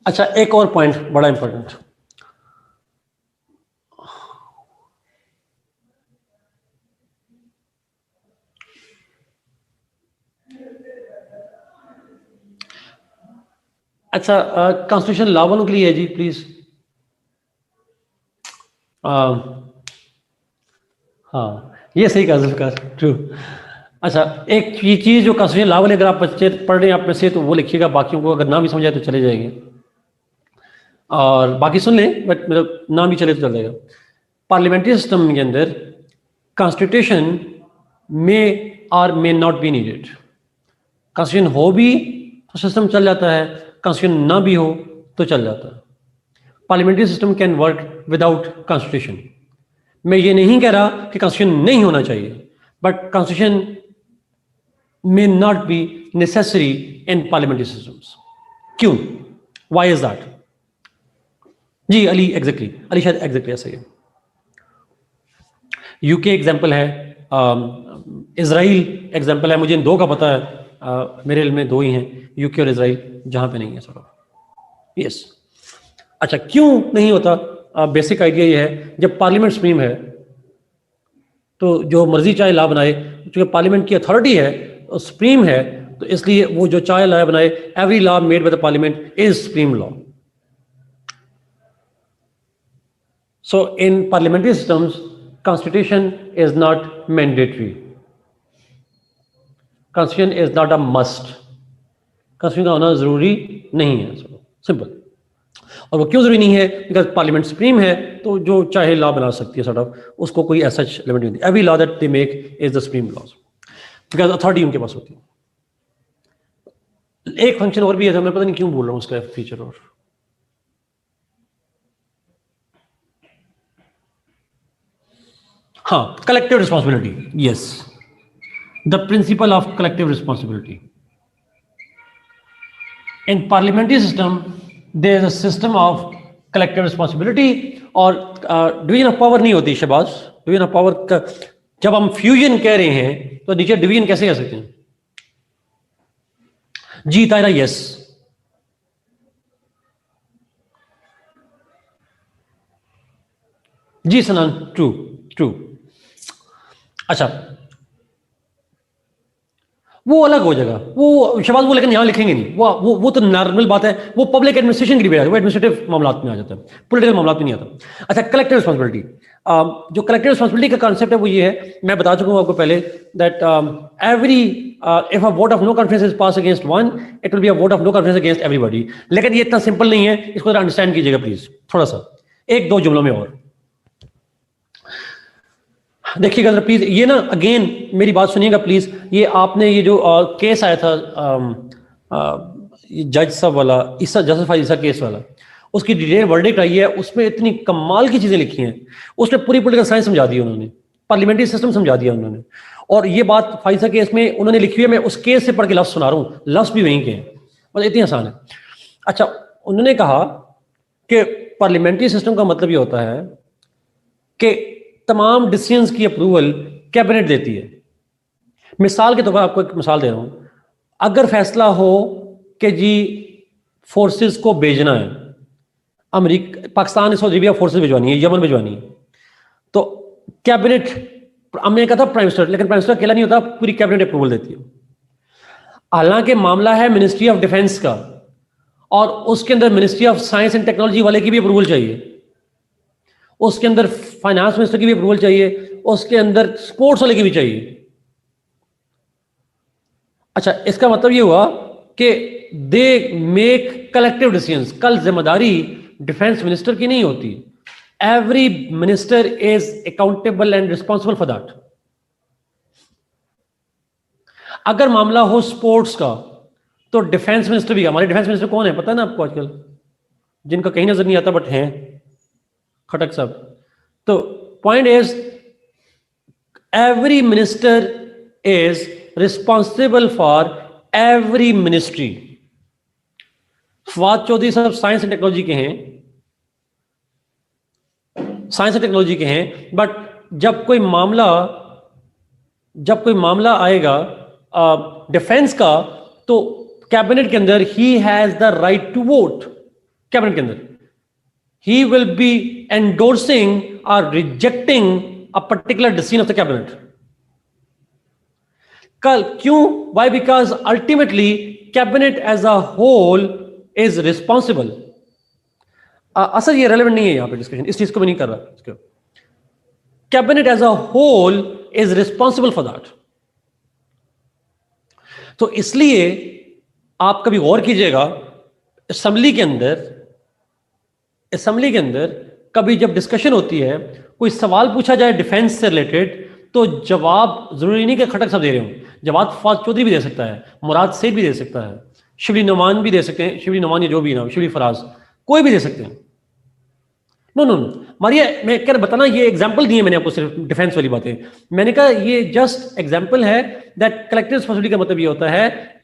S1: अच्छा, एक और पॉइंट बड़ा इंपॉर्टेंट। अच्छा, कॉन्स्टिट्यूशन लॉ वालों के लिए है जी, प्लीज। हाँ, ये सही कहा जुल्फिकार, ट्रू। अच्छा, एक ये चीज़ जो कॉन्स्टिट्यूशन लॉ वाले अगर आप बच्चे पढ़ रहे हैं आप में से, तो वो लिखिएगा, बाकियों को अगर ना भी समझ आए तो चले जाएंगे, और बाकी सुन लें, बट मतलब ना भी चले तो चल जाएगा। पार्लियामेंट्री सिस्टम के अंदर कॉन्स्टिट्यूशन में और may not be needed. Constitution हो भी तो सिस्टम चल जाता है, कॉन्स्टिट्यूशन ना भी हो तो चल जाता है। Parliamentary system can work without constitution. मैं ये नहीं कह रहा कि कॉन्स्टिट्यूशन नहीं होना चाहिए, but constitution may not be necessary in parliamentary systems. क्यों? Why is that? जी अली, एग्जैक्टली अली शायद एग्जैक्टली ऐसा ही है। यूके एग्जाम्पल है, इसराइल एग्जाम्पल है, मुझे इन दो का पता है, मेरे इल्म में दो ही हैं, यूके और इसराइल, जहां पे नहीं है सर। यस। अच्छा, क्यों नहीं होता? बेसिक आइडिया ये है, जब पार्लियामेंट सुप्रीम है तो जो मर्जी चाहे लॉ बनाए, क्योंकि पार्लियामेंट की अथॉरिटी है, सुप्रीम है, तो इसलिए वो जो चाहे लॉ बनाए, every law made by the parliament is supreme law. So in parliamentary systems constitution is not mandatory, constitution is not a must, constitution का होना जरूरी नहीं है, सिंपल। और वो क्यों जरूरी नहीं है? बिकॉज पार्लियामेंट सुप्रीम है, तो जो चाहे लॉ बना सकती है, सॉर्ट ऑफ, उसको कोई ऐसा लिमिट नहीं होती। Every law that they make is the supreme law, because authority उनके पास होती है। एक फंक्शन और भी है, मैं पता नहीं क्यों बोल रहा हूँ उसका फीचर, और हाँ, collective responsibility. Yes, the principle of collective responsibility in parliamentary system, there is a system of collective responsibility. और डिवीजन ऑफ पावर नहीं होती शहबाज, डिवीजन ऑफ पावर का जब हम फ्यूजन कह रहे हैं तो नीचे डिवीजन कैसे कह सकते हैं? जी तायरा, यस। जी सनान, ट्रू ट्रू। अच्छा, वो अलग हो जाएगा, वो शबाज, वो लेकिन यहां लिखेंगे नहीं, वो तो नॉर्मल बात है, वो पब्लिक एडमिनिस्ट्रेशन की डिबेट है, वो एडमिनिस्ट्रेटिव मामला में आ जाता है, पॉलिटिकल मामला में नहीं आता। अच्छा, कलेक्टिव रिस्पॉन्सिबिलिटी, जो कलेक्टिव रिस्पॉन्सिबिलिटी का कांसेप्ट है वो ये है, मैं बता चुका हूं आपको पहले, that every if a vote of no confidence is pass against one, it will be a vote of no confidence against everybody. लेकिन ये इतना सिंपल नहीं है, इसको अंडरस्टैंड कीजिएगा प्लीज, थोड़ा सा एक दो जुमलों में और देखिएगा जरा प्लीज। ये ना अगेन मेरी बात सुनिएगा प्लीज, ये आपने ये जो केस आया था जज साहब वाला, ईसा जस्टिफाई ईसा केस वाला, उसकी डिटेल वर्डिक्ट आई है, उसमें इतनी कमाल की चीजें लिखी हैं, उसमें पूरी पॉलिटिकल साइंस समझा दी उन्होंने, पार्लियामेंट्री सिस्टम समझा दिया उन्होंने। और ये बात फाइजा केस में उन्होंने लिखी हुई है, मैं उस केस से पढ़ के लफ्ज सुना रहा हूँ, लफ्ज भी वहीं के हैं, मतलब इतनी आसान है। अच्छा, उन्होंने कहा कि पार्लियामेंट्री सिस्टम का मतलब ये होता है कि तमाम डिसीजंस की अप्रूवल कैबिनेट देती है। मिसाल के तौर पर आपको एक मिसाल दे रहा हूं, अगर फैसला हो कि जी फोर्सेस को भेजना है, America, Pakistan, Saudi Arabia forces भिजवानी है, यमन भिजवानी है, तो कैबिनेट, हमने कहा था प्राइम मिनिस्टर, लेकिन प्राइम मिनिस्टर अकेला नहीं होता, पूरी कैबिनेट अप्रूवल देती है। हालांकि मामला है मिनिस्ट्री ऑफ डिफेंस का, और उसके अंदर ministry of science and technology वाले की भी अप्रूवल चाहिए, उसके अंदर फाइनेंस मिनिस्टर की भी अप्रूवल चाहिए, उसके अंदर स्पोर्ट्स वाले की भी चाहिए। अच्छा, इसका मतलब ये हुआ कि दे मेक कलेक्टिव डिसीजंस। कल जिम्मेदारी डिफेंस मिनिस्टर की नहीं होती, every minister is accountable and responsible for that. अगर मामला हो स्पोर्ट्स का, तो डिफेंस मिनिस्टर भी, हमारे डिफेंस मिनिस्टर कौन है पता है ना आपको आजकल, जिनका कहीं नजर नहीं आता बट हैं, खटक साहब। तो point is every minister is responsible for every ministry. Fawad Chaudhry साहब साइंस एंड टेक्नोलॉजी के हैं, साइंस एंड टेक्नोलॉजी के हैं, बट जब कोई मामला आएगा डिफेंस का, तो कैबिनेट के अंदर ही has the right to vote. Cabinet के अंदर he will be endorsing or rejecting a particular decision of the cabinet. Kal, kyun? Why? Because ultimately cabinet as a whole is responsible, असल ये relevant नहीं है यहां पे डिस्कशन, इस चीज को भी नहीं कर रहा, cabinet as a whole is responsible for that. तो इसलिए आप कभी गौर कीजिएगा, असेंबली के अंदर कभी जब डिस्कशन होती है, कोई सवाल पूछा जाए डिफेंस से रिलेटेड, तो जवाब जरूरी नहीं कि खटक साहब दे रहे हो, जवाब फवाद चौधरी भी दे सकता है, मुराद सेठ भी दे सकता है, शिवली नमान भी दे सकते हैं, शिवली नमान या जो भी ना, शिवली फराज, कोई भी दे सकते हैं। नो नो नो मारिया, मैं कह रहा बताना, ये एग्जांपल दिए मैंने आपको, सिर्फ डिफेंस वाली बातें मैंने कहा, ये जस्ट एग्जांपल है दैट कलेक्टिव रिस्पांसिबिलिटी का मतलब ये होता है,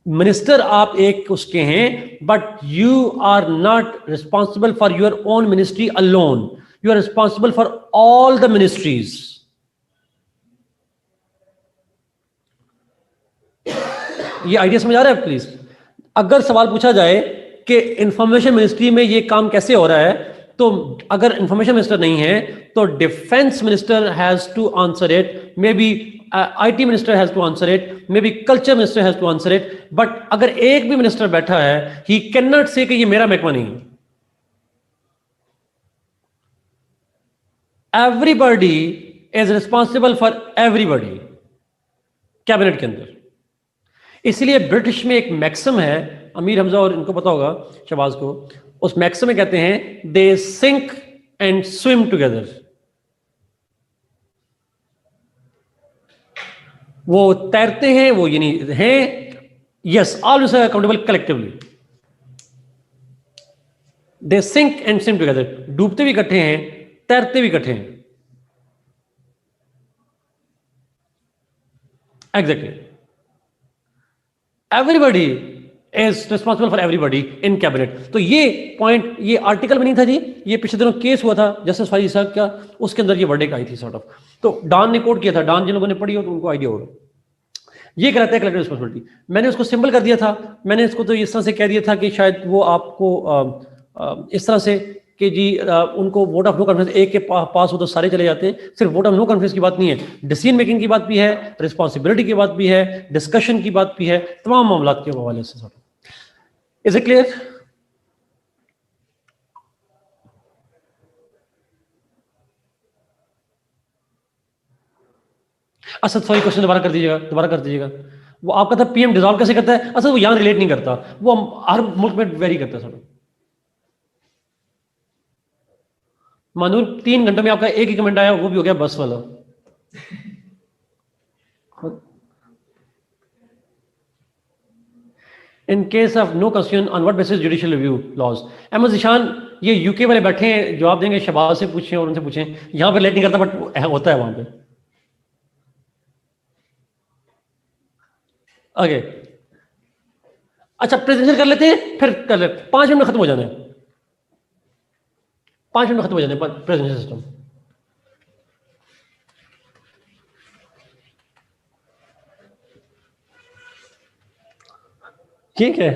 S1: मिनिस्टर आप एक उसके हैं, but you are not responsible for your own ministry alone, you are responsible for all the ministries. ये आइडिया समझ आ रहा है प्लीज? अगर सवाल पूछा जाए कि इंफॉर्मेशन मिनिस्ट्री में ये काम कैसे हो रहा है, तो अगर इंफॉर्मेशन मिनिस्टर नहीं है तो defence minister has to answer it, may be IT minister has to answer it, may be culture minister has to answer it, but अगर एक भी मिनिस्टर बैठा है, ही कैन नॉट से कि ये मेरा महकमा नहीं है। Everybody is responsible for everybody cabinet के अंदर। इसलिए ब्रिटिश में एक मैक्सिम है, अमीर हमजा और इनको पता होगा शहबाज को, उस मैक्सिम में कहते हैं they sink and swim together. वो तैरते हैं, वो यानी हैं, yes, always accountable collectively, they sink and swim together, डूबते भी इकट्ठे हैं, तैरते भी इकट्ठे हैं। Exactly, everybody is responsible for everybody in cabinet. तो ये पॉइंट, ये आर्टिकल में नहीं था जी, ये पिछले दिनों केस हुआ था जस्टिस फाइज साहब का, उसके अंदर ये वर्डिक्ट आई थी सॉर्ट ऑफ। तो डॉन ने कोट किया था, डॉन जिन लोगों ने पढ़ी हो तो उनको आइडिया होगा। ये कहते हैं कलेक्टिव रिस्पॉन्सिबिलिटी, मैंने उसको सिंपल कर दिया था, मैंने इसको तो इस तरह से कह दिया था कि शायद वो आपको इस तरह से कि जी उनको वोट ऑफ नो कॉन्फ्रेंस एक के पास हो तो सारे चले जाते हैं। सिर्फ वोट ऑफ नो कॉन्फ्रेंस की बात नहीं है, डिसीजन मेकिंग की बात भी है, रिस्पॉन्सिबिलिटी की बात भी है, डिस्कशन की बात भी है, तमाम मामला के हवाले से। Is it clear? Asad sorry, question दोबारा कर दीजिएगा। वो आपका था पीएम डिसॉल्व कैसे करता है, असल वो यहां रिलेट नहीं करता, वो हर मुल्क में वेरी करता है सर। मानूर 3 घंटों में आपका एक ही कमेंट आया, वो भी हो गया बस वाला। In case of no question on what basis judicial review laws. Ahmed Zeeshan, ये यूके वाले बैठे हैं, जवाब देंगे, शहबाज से पूछें और उनसे पूछें, यहां पर रिलेट नहीं करता बट होता है वहां पे। ओके, अच्छा प्रेजेंटेशन कर लेते हैं, फिर कर लेते, 5 मिनट में खत्म हो जाना है, 5 मिनट में खत्म हो जाने प्रेजेंटेशन सिस्टम। ठीक है,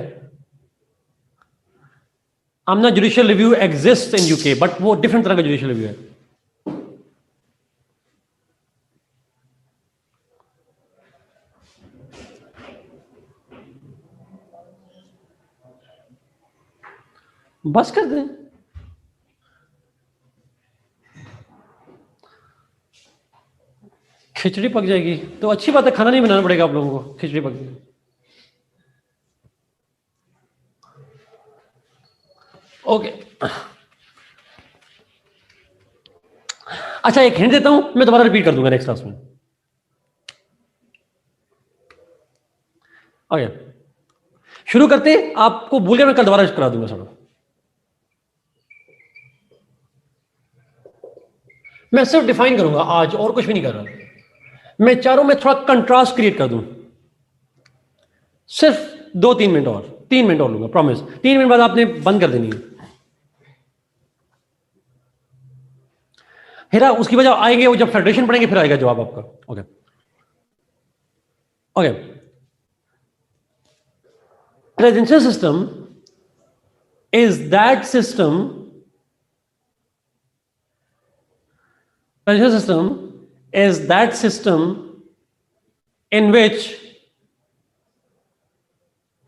S1: Amna judicial review exist in UK, but वो डिफरेंट तरह का जुडिशियल रिव्यू है। बस कर दें, खिचड़ी पक जाएगी तो अच्छी बात है, खाना नहीं बनाना पड़ेगा आप लोगों को, खिचड़ी पक जाएगी। ओके, अच्छा एक हिंट देता हूं, मैं दोबारा रिपीट कर दूंगा नेक्स्ट क्लास में। ओके, शुरू करते, आपको भूल गया, मैं कल दोबारा करा दूंगा सर। मैं सिर्फ डिफाइन करूंगा आज, और कुछ भी नहीं कर रहा। मैं चारों में थोड़ा कंट्रास्ट क्रिएट कर दूं, सिर्फ 2-3 मिनट और, 3 मिनट और लूंगा, प्रॉमिस। 3 मिनट बाद आपने बंद कर देनी है। हेरा, उसकी वजह आएंगे वो जब फेडरेशन पढ़ेंगे, फिर आएगा जवाब आपका। Okay okay, presidential system is that system, presidential system is that system in which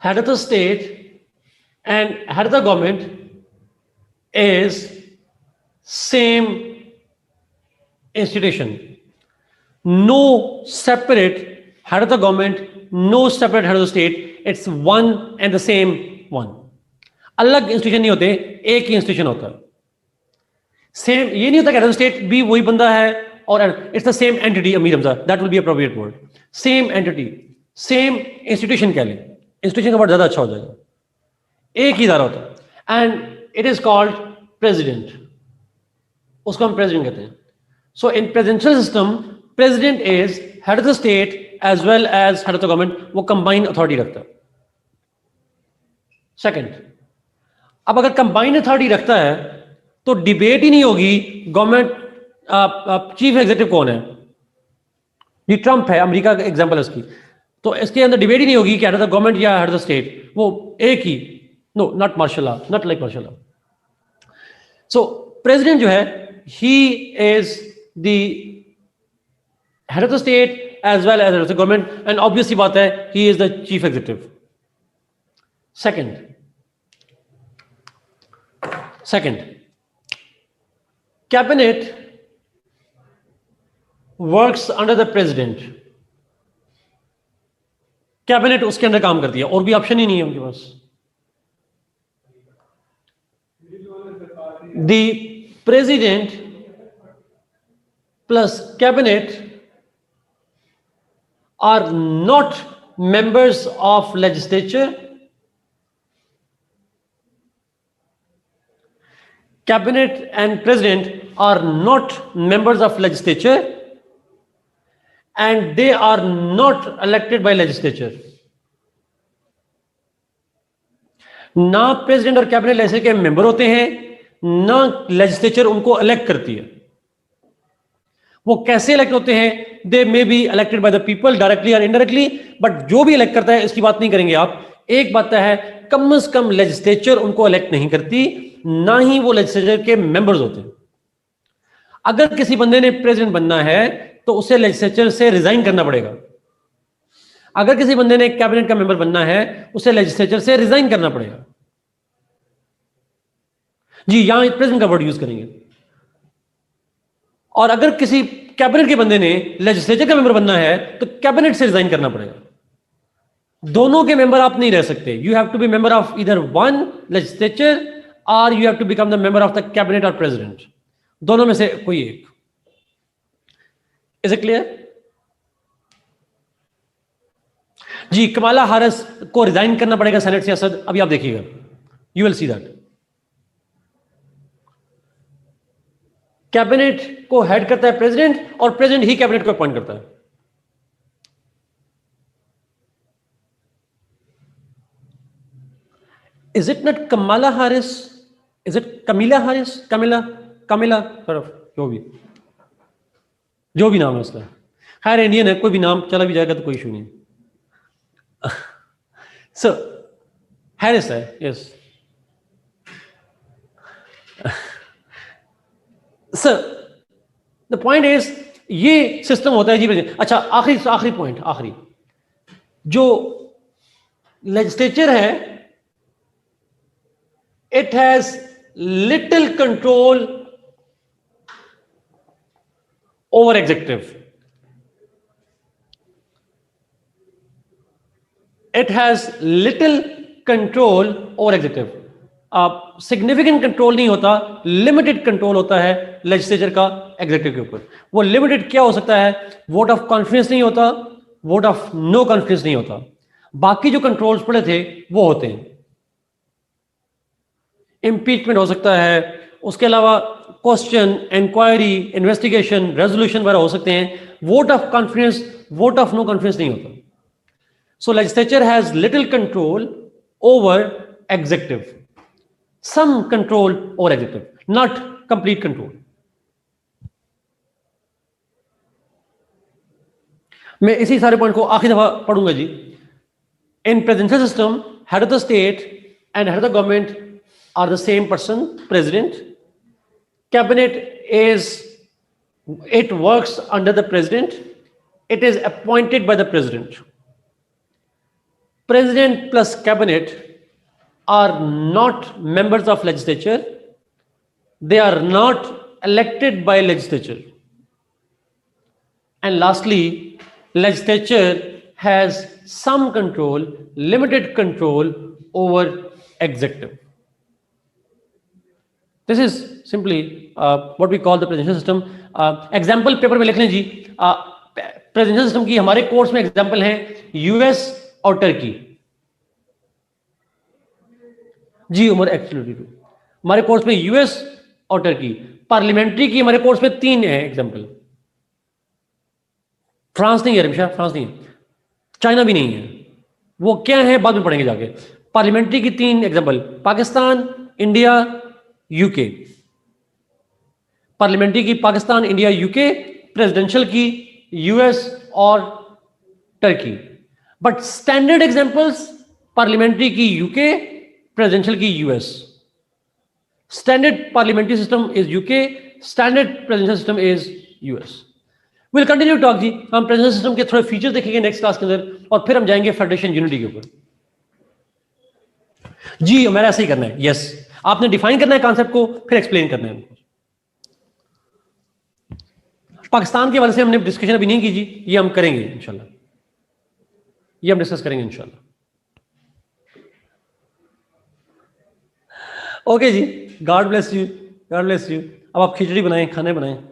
S1: head of the state and head of the government is same institution. No separate head of the government, no separate head of the state. It's one and the same one. अलग institution नहीं होते, एक ही institution होता है. Same ये नहीं होता कि हेड ऑफ स्टेट भी वही बंदा है और it's the same entity. Amir Hamza, that will be appropriate word. Same entity, same institution कह लें. इंस्टीट्यूशन का वर्ड ज्यादा अच्छा हो जाएगा. एक ही इदारा होता है and it is called president. उसको हम प्रेसिडेंट कहते हैं. So in presidential system president is head of the state as well as head of the government. वो कंबाइंड अथॉरिटी रखता है. सेकंड, अब अगर कंबाइंड अथॉरिटी रखता है तो डिबेट ही नहीं होगी गवर्नमेंट चीफ एग्जीक्यूटिव कौन है. ये ट्रंप है, अमेरिका का एग्जांपल है इसकी. तो इसके अंदर डिबेट ही नहीं होगी कि हेड ऑफ द गवर्नमेंट या हेड ऑफ द स्टेट. वो एक ही. No, not martial law, not like martial law. So president जो है, he is the head of the state as well as head of the government and obviously बात है he is the chief executive. Second, cabinet works under the president. Cabinet उसके अंदर काम करती है और भी ऑप्शन ही नहीं है उनके पास. The president plus cabinet are not members of legislature. Cabinet and president are not members of legislature and they are not elected by legislature. ना प्रेसिडेंट और कैबिनेट लेजिस्लेचर के मेंबर होते हैं, ना लेजिस्लेचर उनको इलेक्ट करती है. वो कैसे इलेक्ट होते हैं? They may be elected by the people directly और इनडायरेक्टली, बट जो भी इलेक्ट करता है इसकी बात नहीं करेंगे आप. एक बात है, कम से कम लेजिस्लेचर उनको इलेक्ट नहीं करती, ना ही वो लेजिस्लेचर के मेंबर्स होते हैं. अगर किसी बंदे ने प्रेसिडेंट बनना है तो उसे लेजिस्लेचर से रिजाइन करना पड़ेगा. अगर किसी बंदे ने कैबिनेट का मेंबर बनना है उसे लेजिस्लेचर से रिजाइन करना पड़ेगा. जी, यहां प्रेसिडेंट का वर्ड यूज करेंगे. और अगर किसी कैबिनेट के बंदे ने लेजिस्लेचर का मेंबर बनना है तो कैबिनेट से रिजाइन करना पड़ेगा. दोनों के मेंबर आप नहीं रह सकते. You have to be member of either one legislature और you have to become the member of the cabinet और प्रेसिडेंट. दोनों में से कोई एक. Is it clear? जी, कमाला हारिस को रिजाइन करना पड़ेगा सेनेट से असद. अभी आप देखिएगा, you will see that. Cabinet को हेड करता है प्रेसिडेंट और प्रेसिडेंट ही कैबिनेट को अपॉइंट करता है. Is it not Kamala Harris? Is it Kamala Harris? Kamala sort of, जो भी नाम है उसका. खैर इंडियन है, कोई भी नाम चला भी जाएगा तो कोई इशू नहीं. So Harris है, yes. So the point is, ये सिस्टम होता है जी. अच्छा, आखिरी पॉइंट, आखिरी जो लेजिस्लेचर है, it has little control over executive. It has little control over executive. Significant control नहीं होता, लिमिटेड कंट्रोल होता है लेजिस्लेचर का एग्जीक्यूटिव के ऊपर. वो लिमिटेड क्या हो सकता है? वोट ऑफ कॉन्फिडेंस नहीं होता, वोट ऑफ नो कॉन्फिडेंस नहीं होता. बाकी जो कंट्रोल्स पड़े थे वो होते हैं. इम्पीचमेंट हो सकता है, उसके अलावा क्वेश्चन, इंक्वायरी, इन्वेस्टिगेशन, रेजोल्यूशन वगैरह हो सकते हैं. Vote of confidence, vote of no confidence नहीं होता. So legislature has little control over executive, some control over executive, not complete control. मैं इसी सारे पॉइंट को आखिरी दफा पढ़ूंगा जी. In presidential system, head of the state and head of the government are the same person, president. Cabinet it works under the president. It is appointed by the president. President plus cabinet are not members of legislature. They are not elected by legislature. And lastly, legislature has some control, limited control over executive. This is simply what we call the presidential system. Example paper में लिख लें जी. Presidential system की हमारे course में example हैं US और Turkey. जी Umar actually हमारे course में यूएस और टर्की. पार्लियामेंट्री की हमारे कोर्स में 3 है एग्जांपल. फ्रांस नहीं है रमिशा, फ्रांस नहीं है, चाइना भी नहीं है. वो क्या है बाद में पढ़ेंगे जाके. पार्लियामेंट्री की 3 example, Pakistan, India, UK. Parliamentary की पाकिस्तान, इंडिया, यूके. प्रेसिडेंशियल की यूएस और Turkey. But standard examples parliamentary की यूके, प्रेसिडेंशियल की US. Standard parliamentary system is UK, standard presidential system is US. Will continue talk जी. हम प्रेसिडेंशियल सिस्टम के थोड़े features देखेंगे नेक्स्ट क्लास के अंदर और फिर हम जाएंगे फेडरेशन यूनिटी के ऊपर. जी मेरा ऐसा ही करना है. यस आपने डिफाइन करना है कॉन्सेप्ट को, फिर एक्सप्लेन करना है. पाकिस्तान के वाले से हमने डिस्कशन अभी नहीं की जी, ये हम करेंगे इंशाल्लाह. ये हम डिस्कस करेंगे इंशाल्लाह. ओके जी, God bless you, God bless you. अब आप खिचड़ी बनाएं, खाने बनाएं.